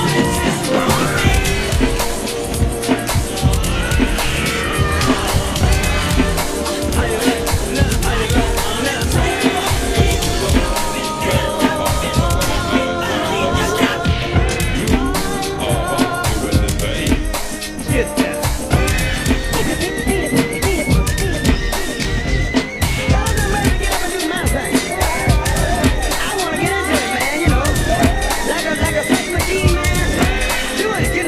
Like a sex machine, man. Do it.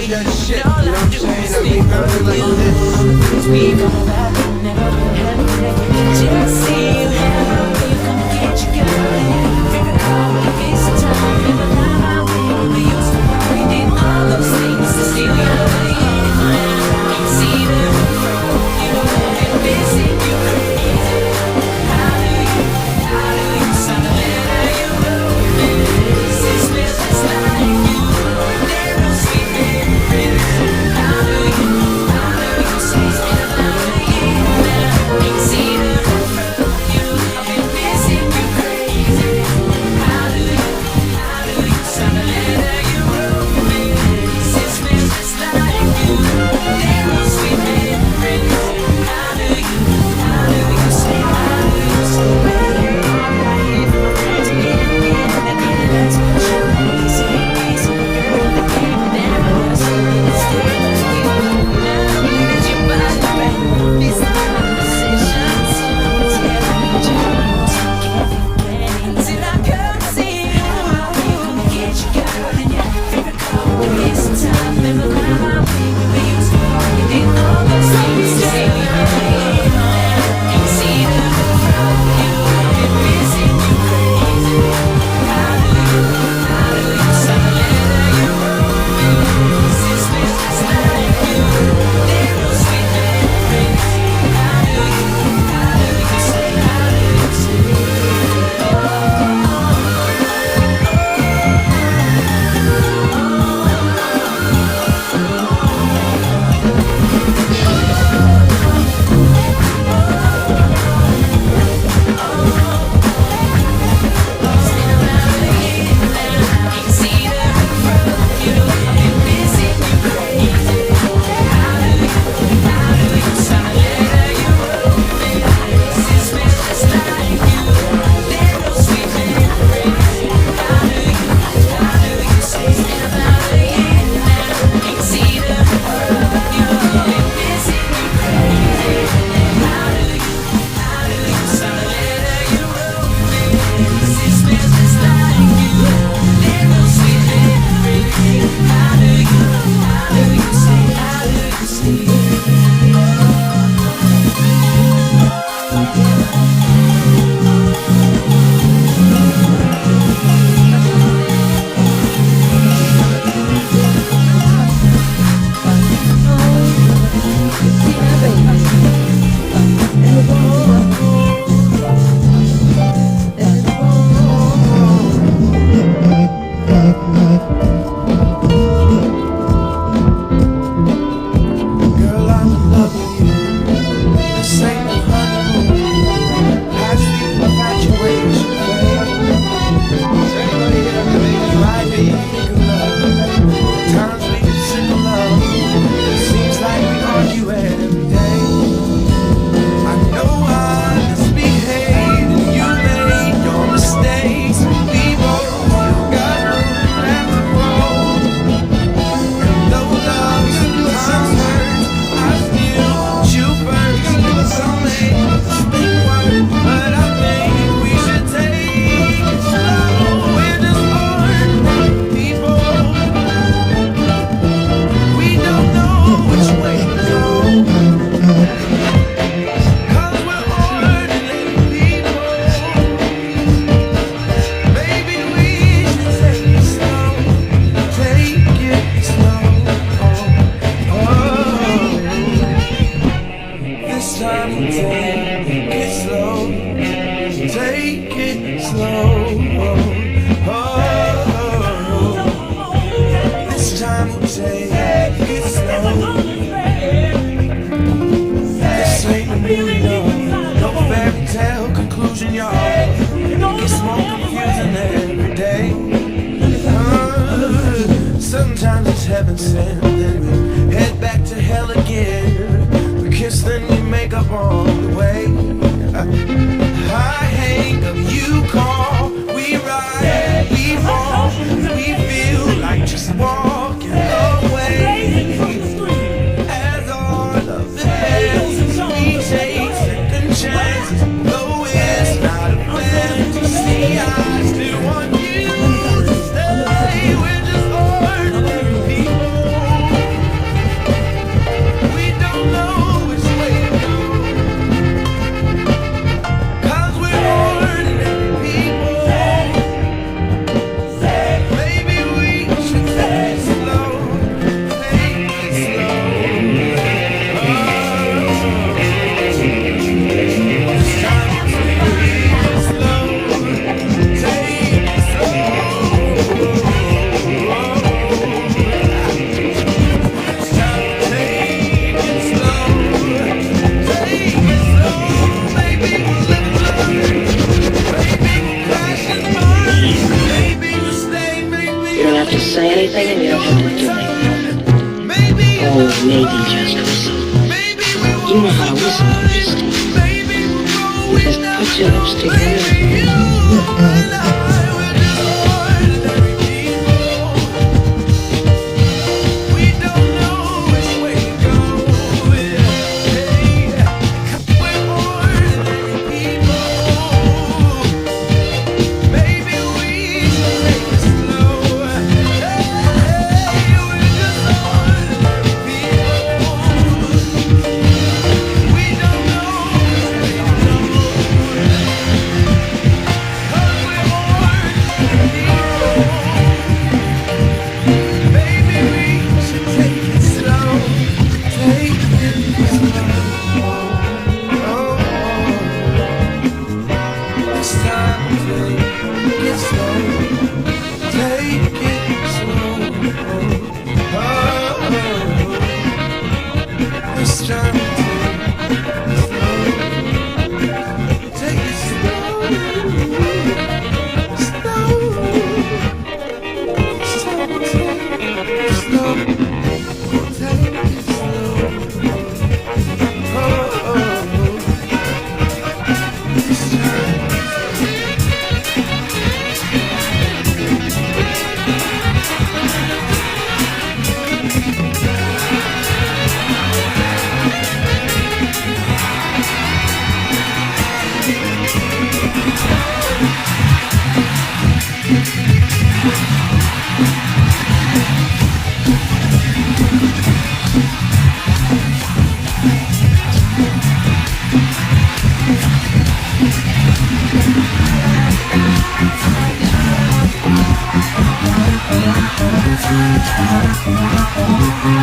that shit, you know what I'm saying? I mean, girls like this. We go back and never have just see you now. You come get your girl. Figure out what it is to time. Never lie my way. We used to we did all those things to steal your love. Ain't seen her from you. Been busy, you crazy. How do you sign a letter? You wrote me. Sisters just like you. They're no sweet memories. How do you say it's been about a year now? Ain't seen her from you. I've been busy, you crazy. How do you sign a letter? You wrote me. Sisters just like you. They're no sweet memories. How do you say? That's what you say. Girl, the game never stay like you. Now that you're back, these conversations tell me just can't be till I come see you. You come get your girl and you figure out this time. Remember my baby, we used to we did all those things to steal your love. Ain't seen her from you. Been busy, you crazy. How do you sign a letter? You wrote me. Sisters just like you. They're no sweet memories. How do you say? It's been about a year now. Ain't seen her from you. Been busy, you crazy. How do you sign a letter? You wrote me. Sisters just like you. They're no sweet memories. How do you say? It's been about a year now. Ain't seen her from you. Been busy, you crazy. How do you sign a letter? You wrote me. Sisters just like you. They're no sweet memories. How do you say? How do you say? Girl, I'm in love with you. This ain't no honeymoon. Past the infatuation phase. Everybody here, baby, right, baby, think of love. Times we get sick of love. It seems like we argue every day. I know I misbehaved and you made your mistakes. We both got room left to grow. And though love sometimes hurts, I still want you first. Some may speak word, but I think we should take it slow. We're just ordinary people. We don't know which way to go. 'Cause we're ordinary people. Maybe we should take it slow. Take it slow. This time we'll take it slow. Take it slow. This time we'll take it slow. This ain't a movie, no fairy tale conclusion, y'all. It gets more confusing every day. Sometimes it's heaven sent, then we head back to hell again. We kiss, then we make up on the way. I hang up, you call, we ride, we fall, we feel like just walking away. As all of the best, we take second chances, though it's not a fantasy. I still want you to stay. We're just ordinary people. or maybe just whistle. You know how to whistle, don't you, Steve? Just put your lips together. Thank you.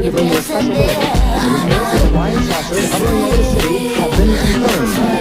to bring you a special bulletin. The reports of a flying saucer hovering over the city have been confirmed.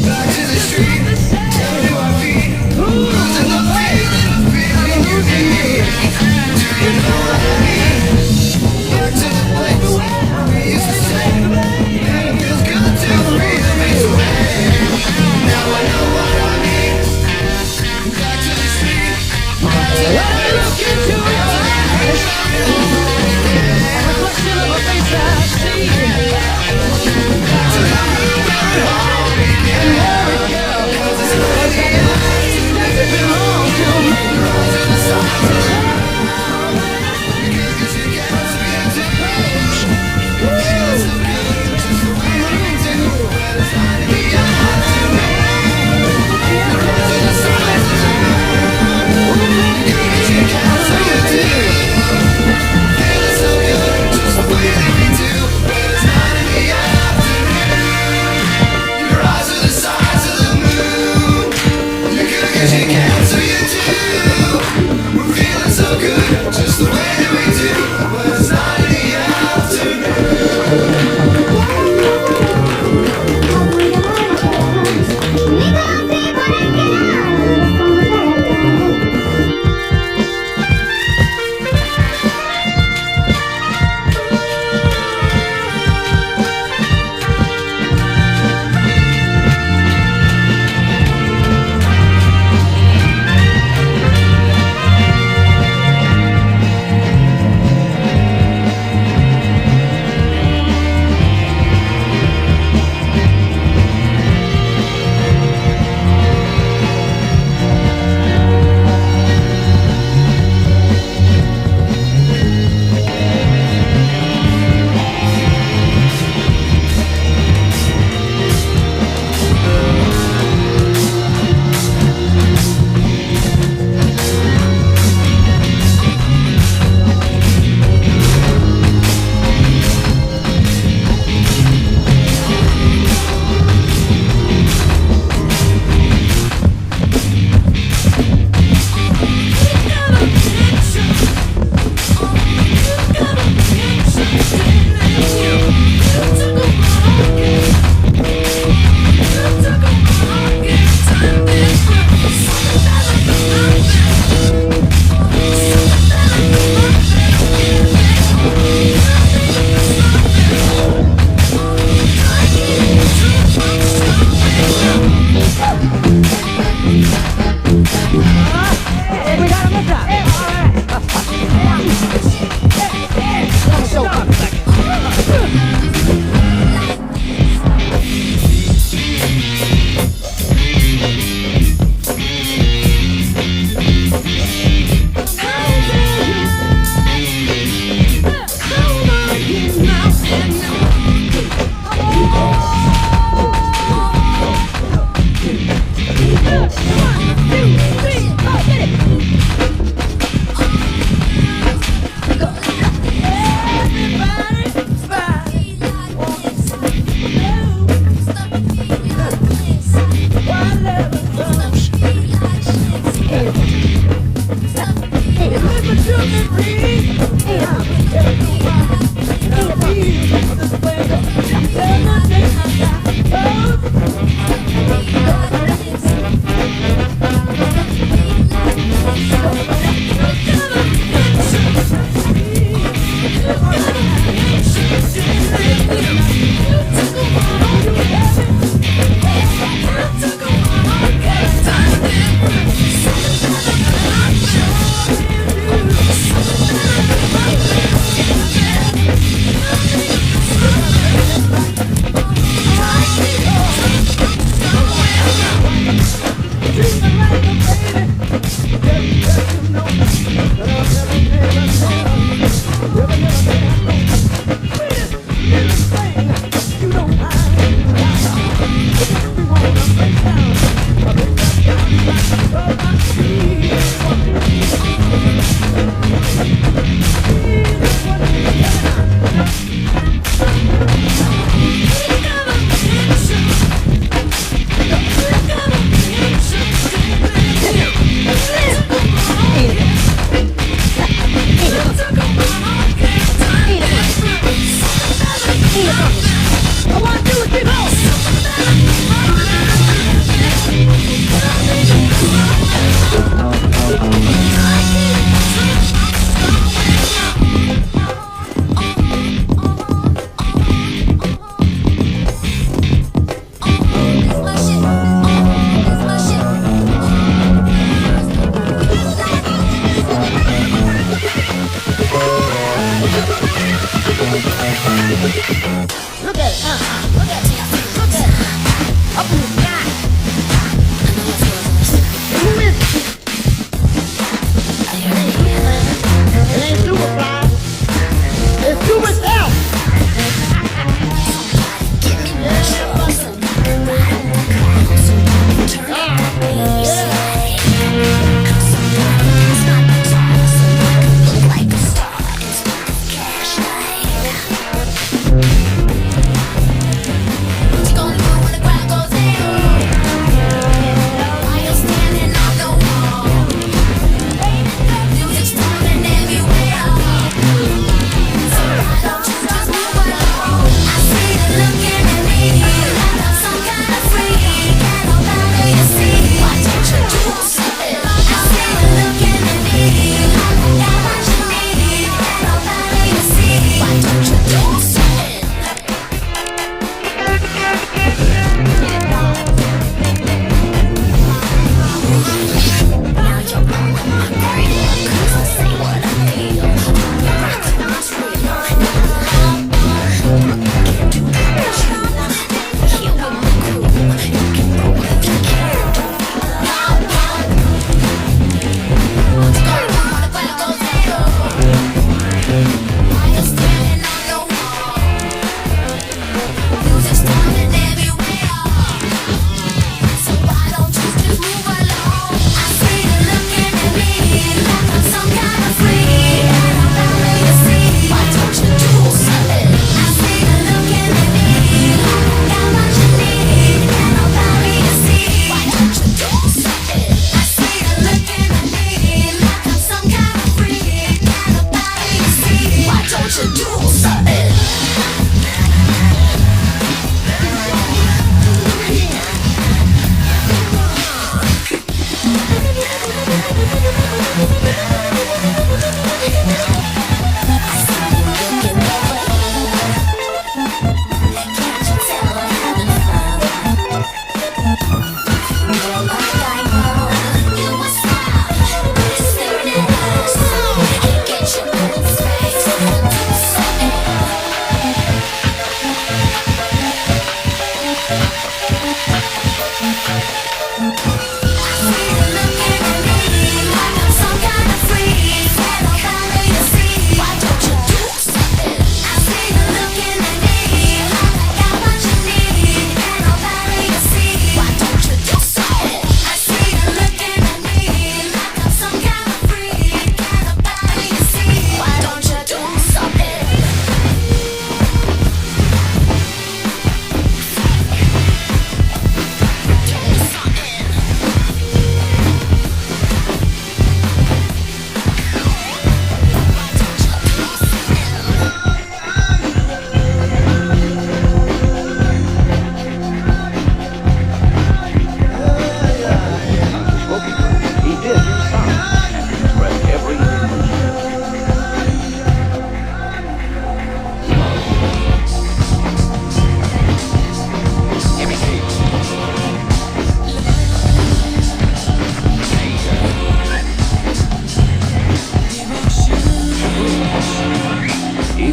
Back to the street, down to our feet, losing the faith.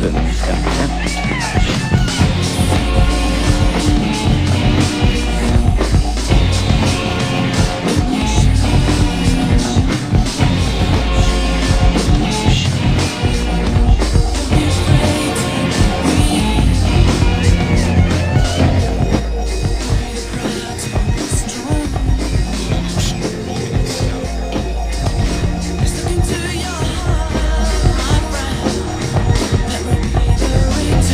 London, FM. Into your heart, my friend. Never be the return.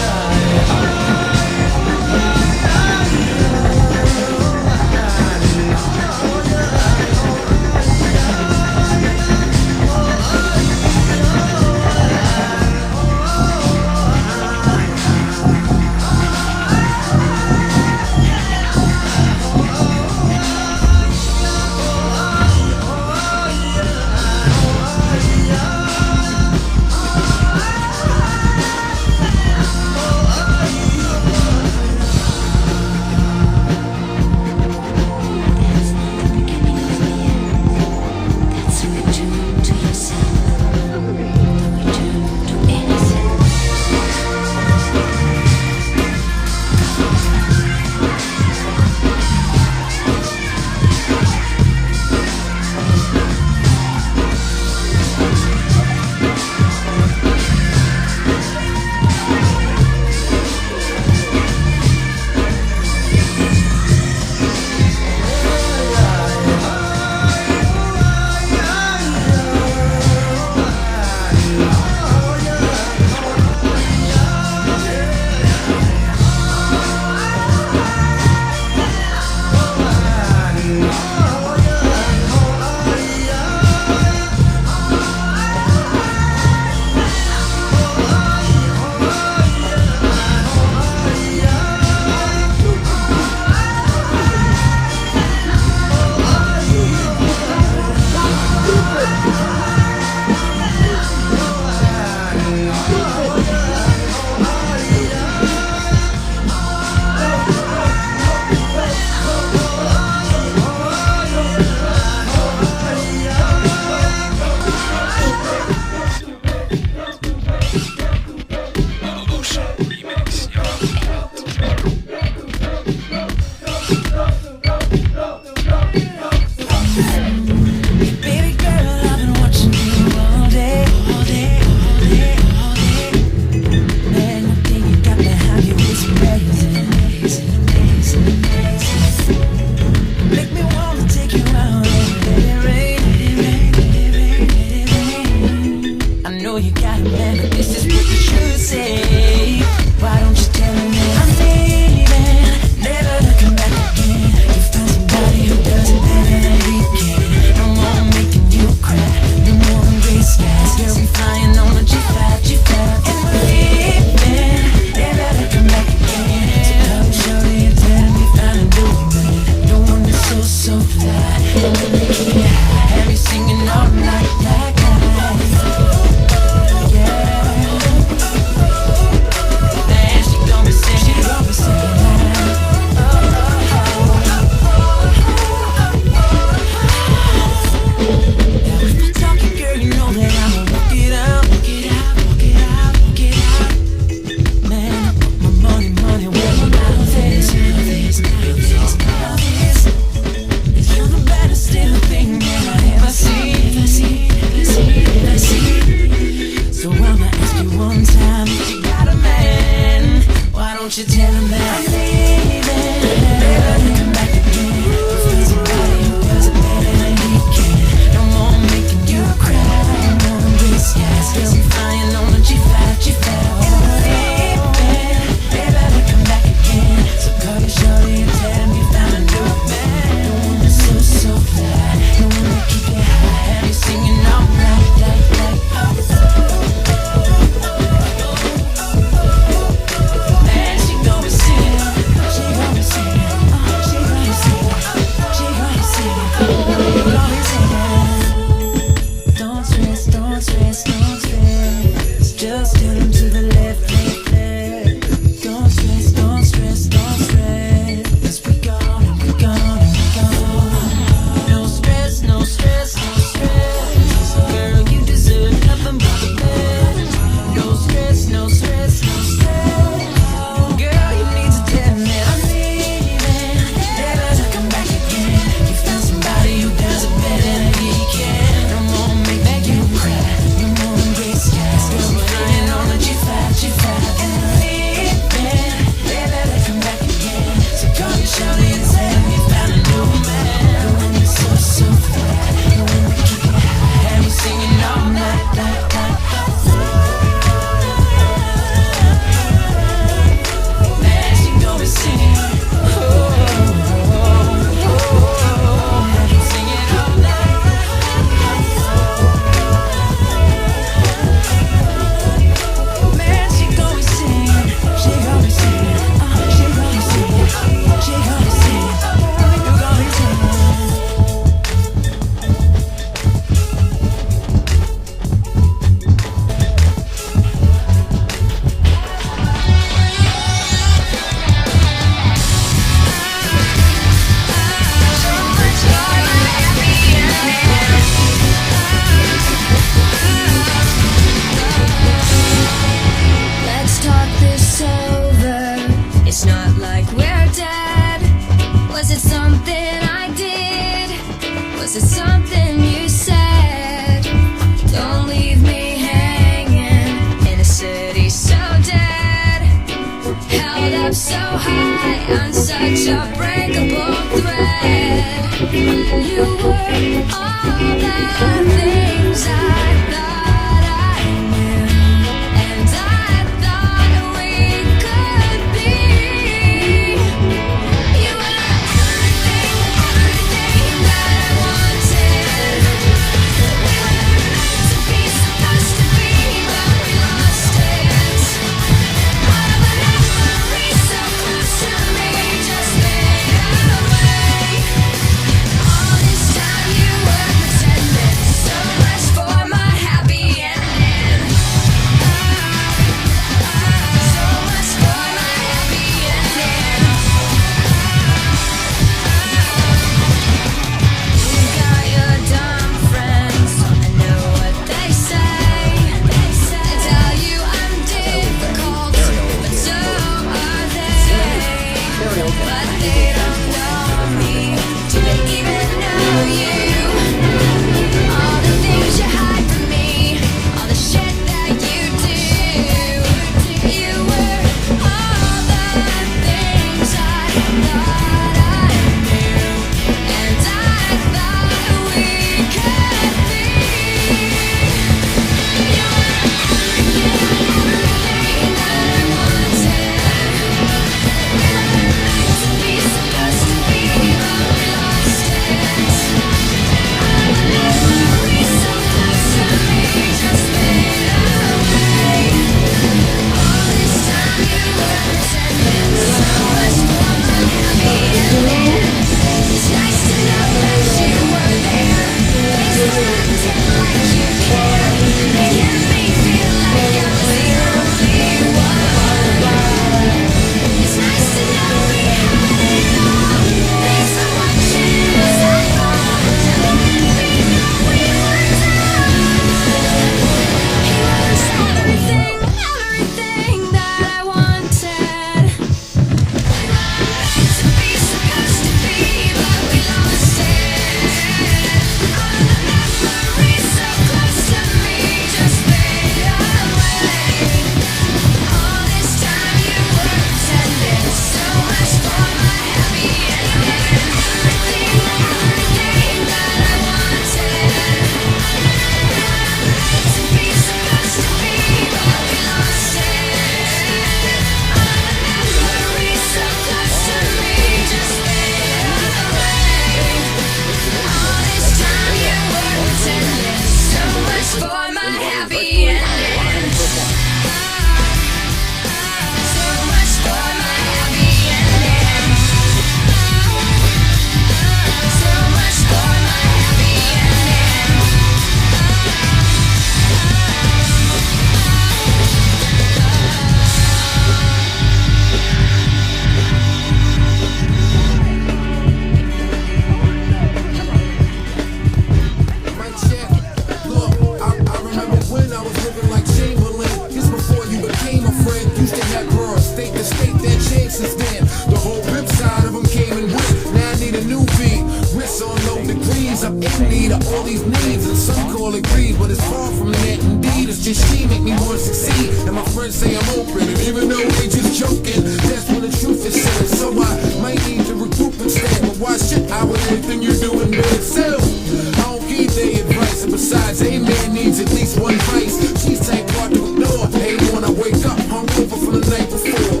all agree, but it's far from that indeed. It's just she make me want to succeed. And my friends say I'm open, and even though they just joking, that's when the truth is said. So I might need to regroup instead. But why should I with everything you do in bed? Still, I don't heed their advice. And besides, a man needs at least one vice. She's type hard to ignore. Hey, when I wake up, hungover from the night before.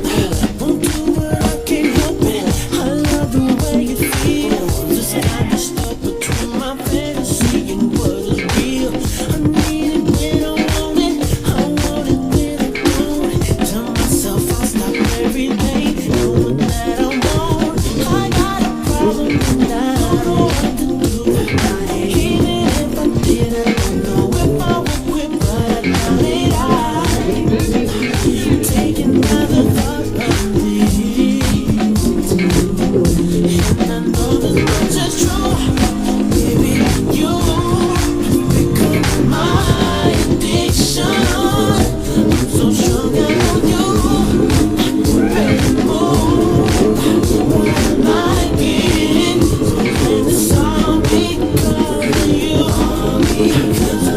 Won't do what I can't help it. I love the way you feel. Just got this stuck between my fantasy and what is real. I need it when I want it. I want it when I want it. Tell myself I'll stop every day, knowing that I won't. I got a problem and I don't know what to do about it. Even if I did, I don't know if I would quit, but I doubt it. I'm taken by the thought of me, and I know this much is true. Baby, you become my addiction. I'm so strong on you. Baby, move when I get it, and it's all because of you. Because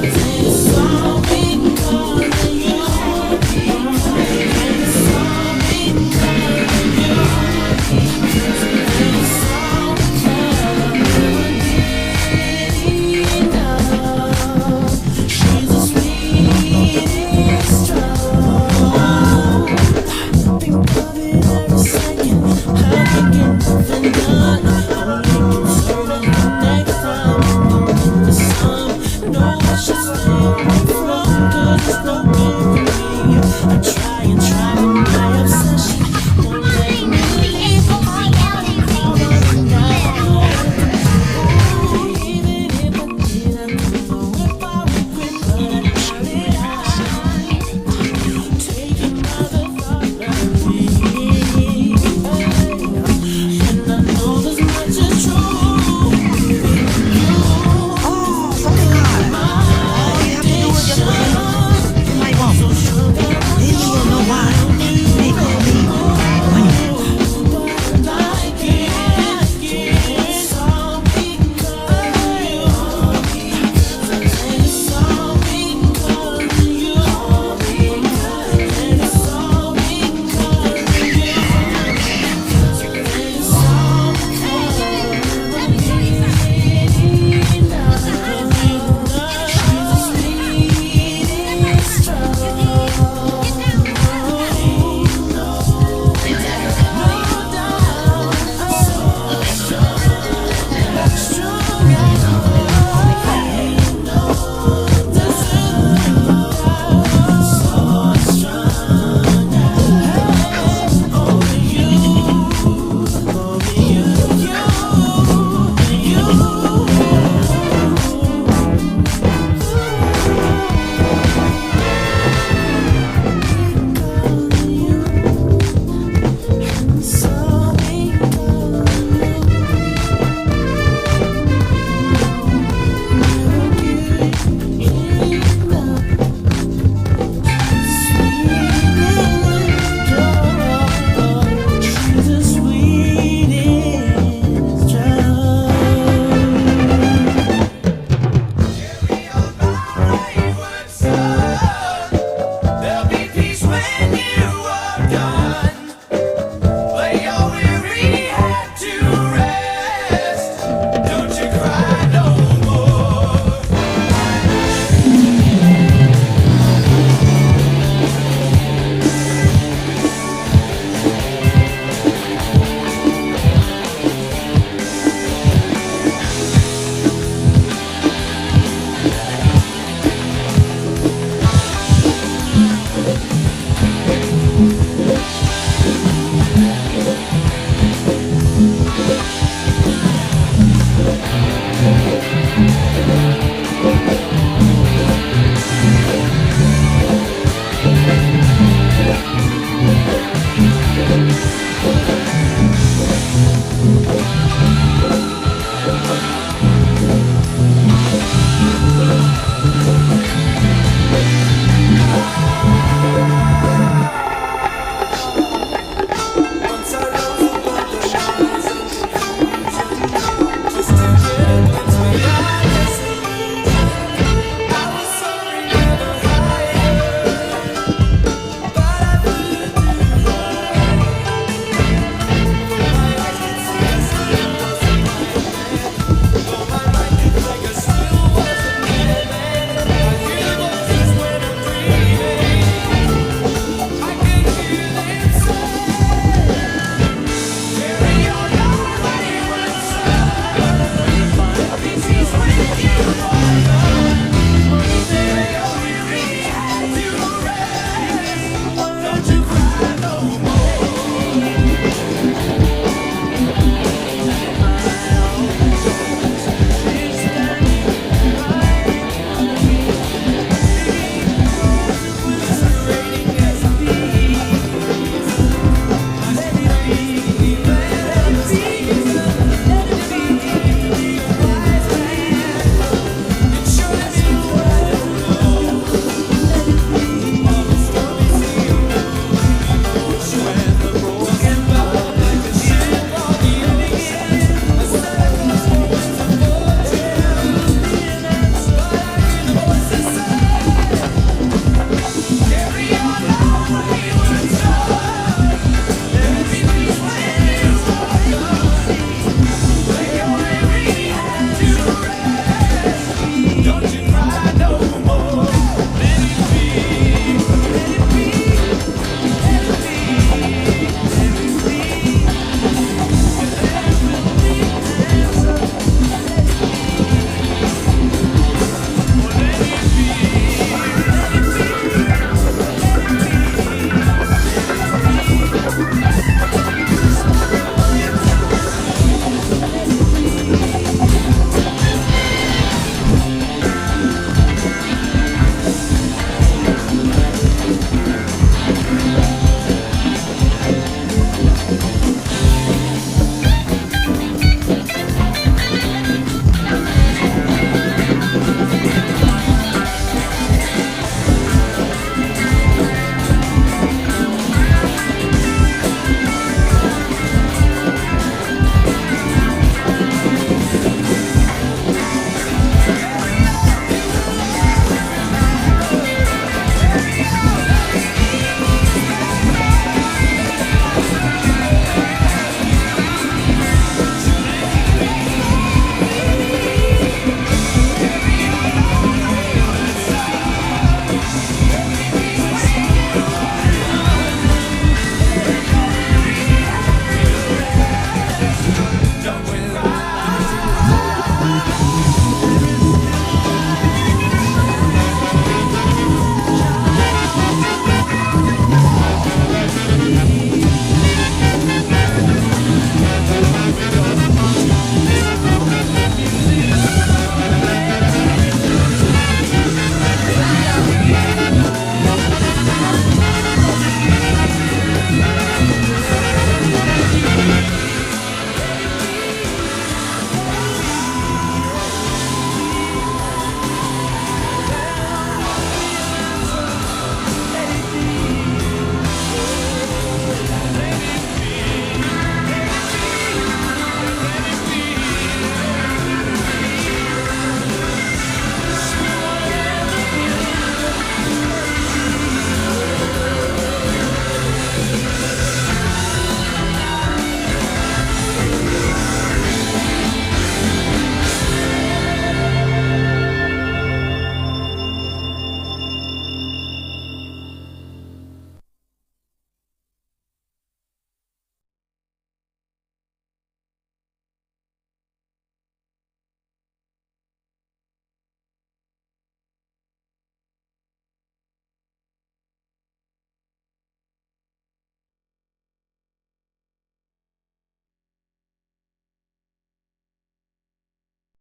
it's all because of you. And it's all because of you. It's all because she's the sweetest drug. Think of it every second. How to get nothing done. Only concerned the next time I'm in the sun. No, I should stay.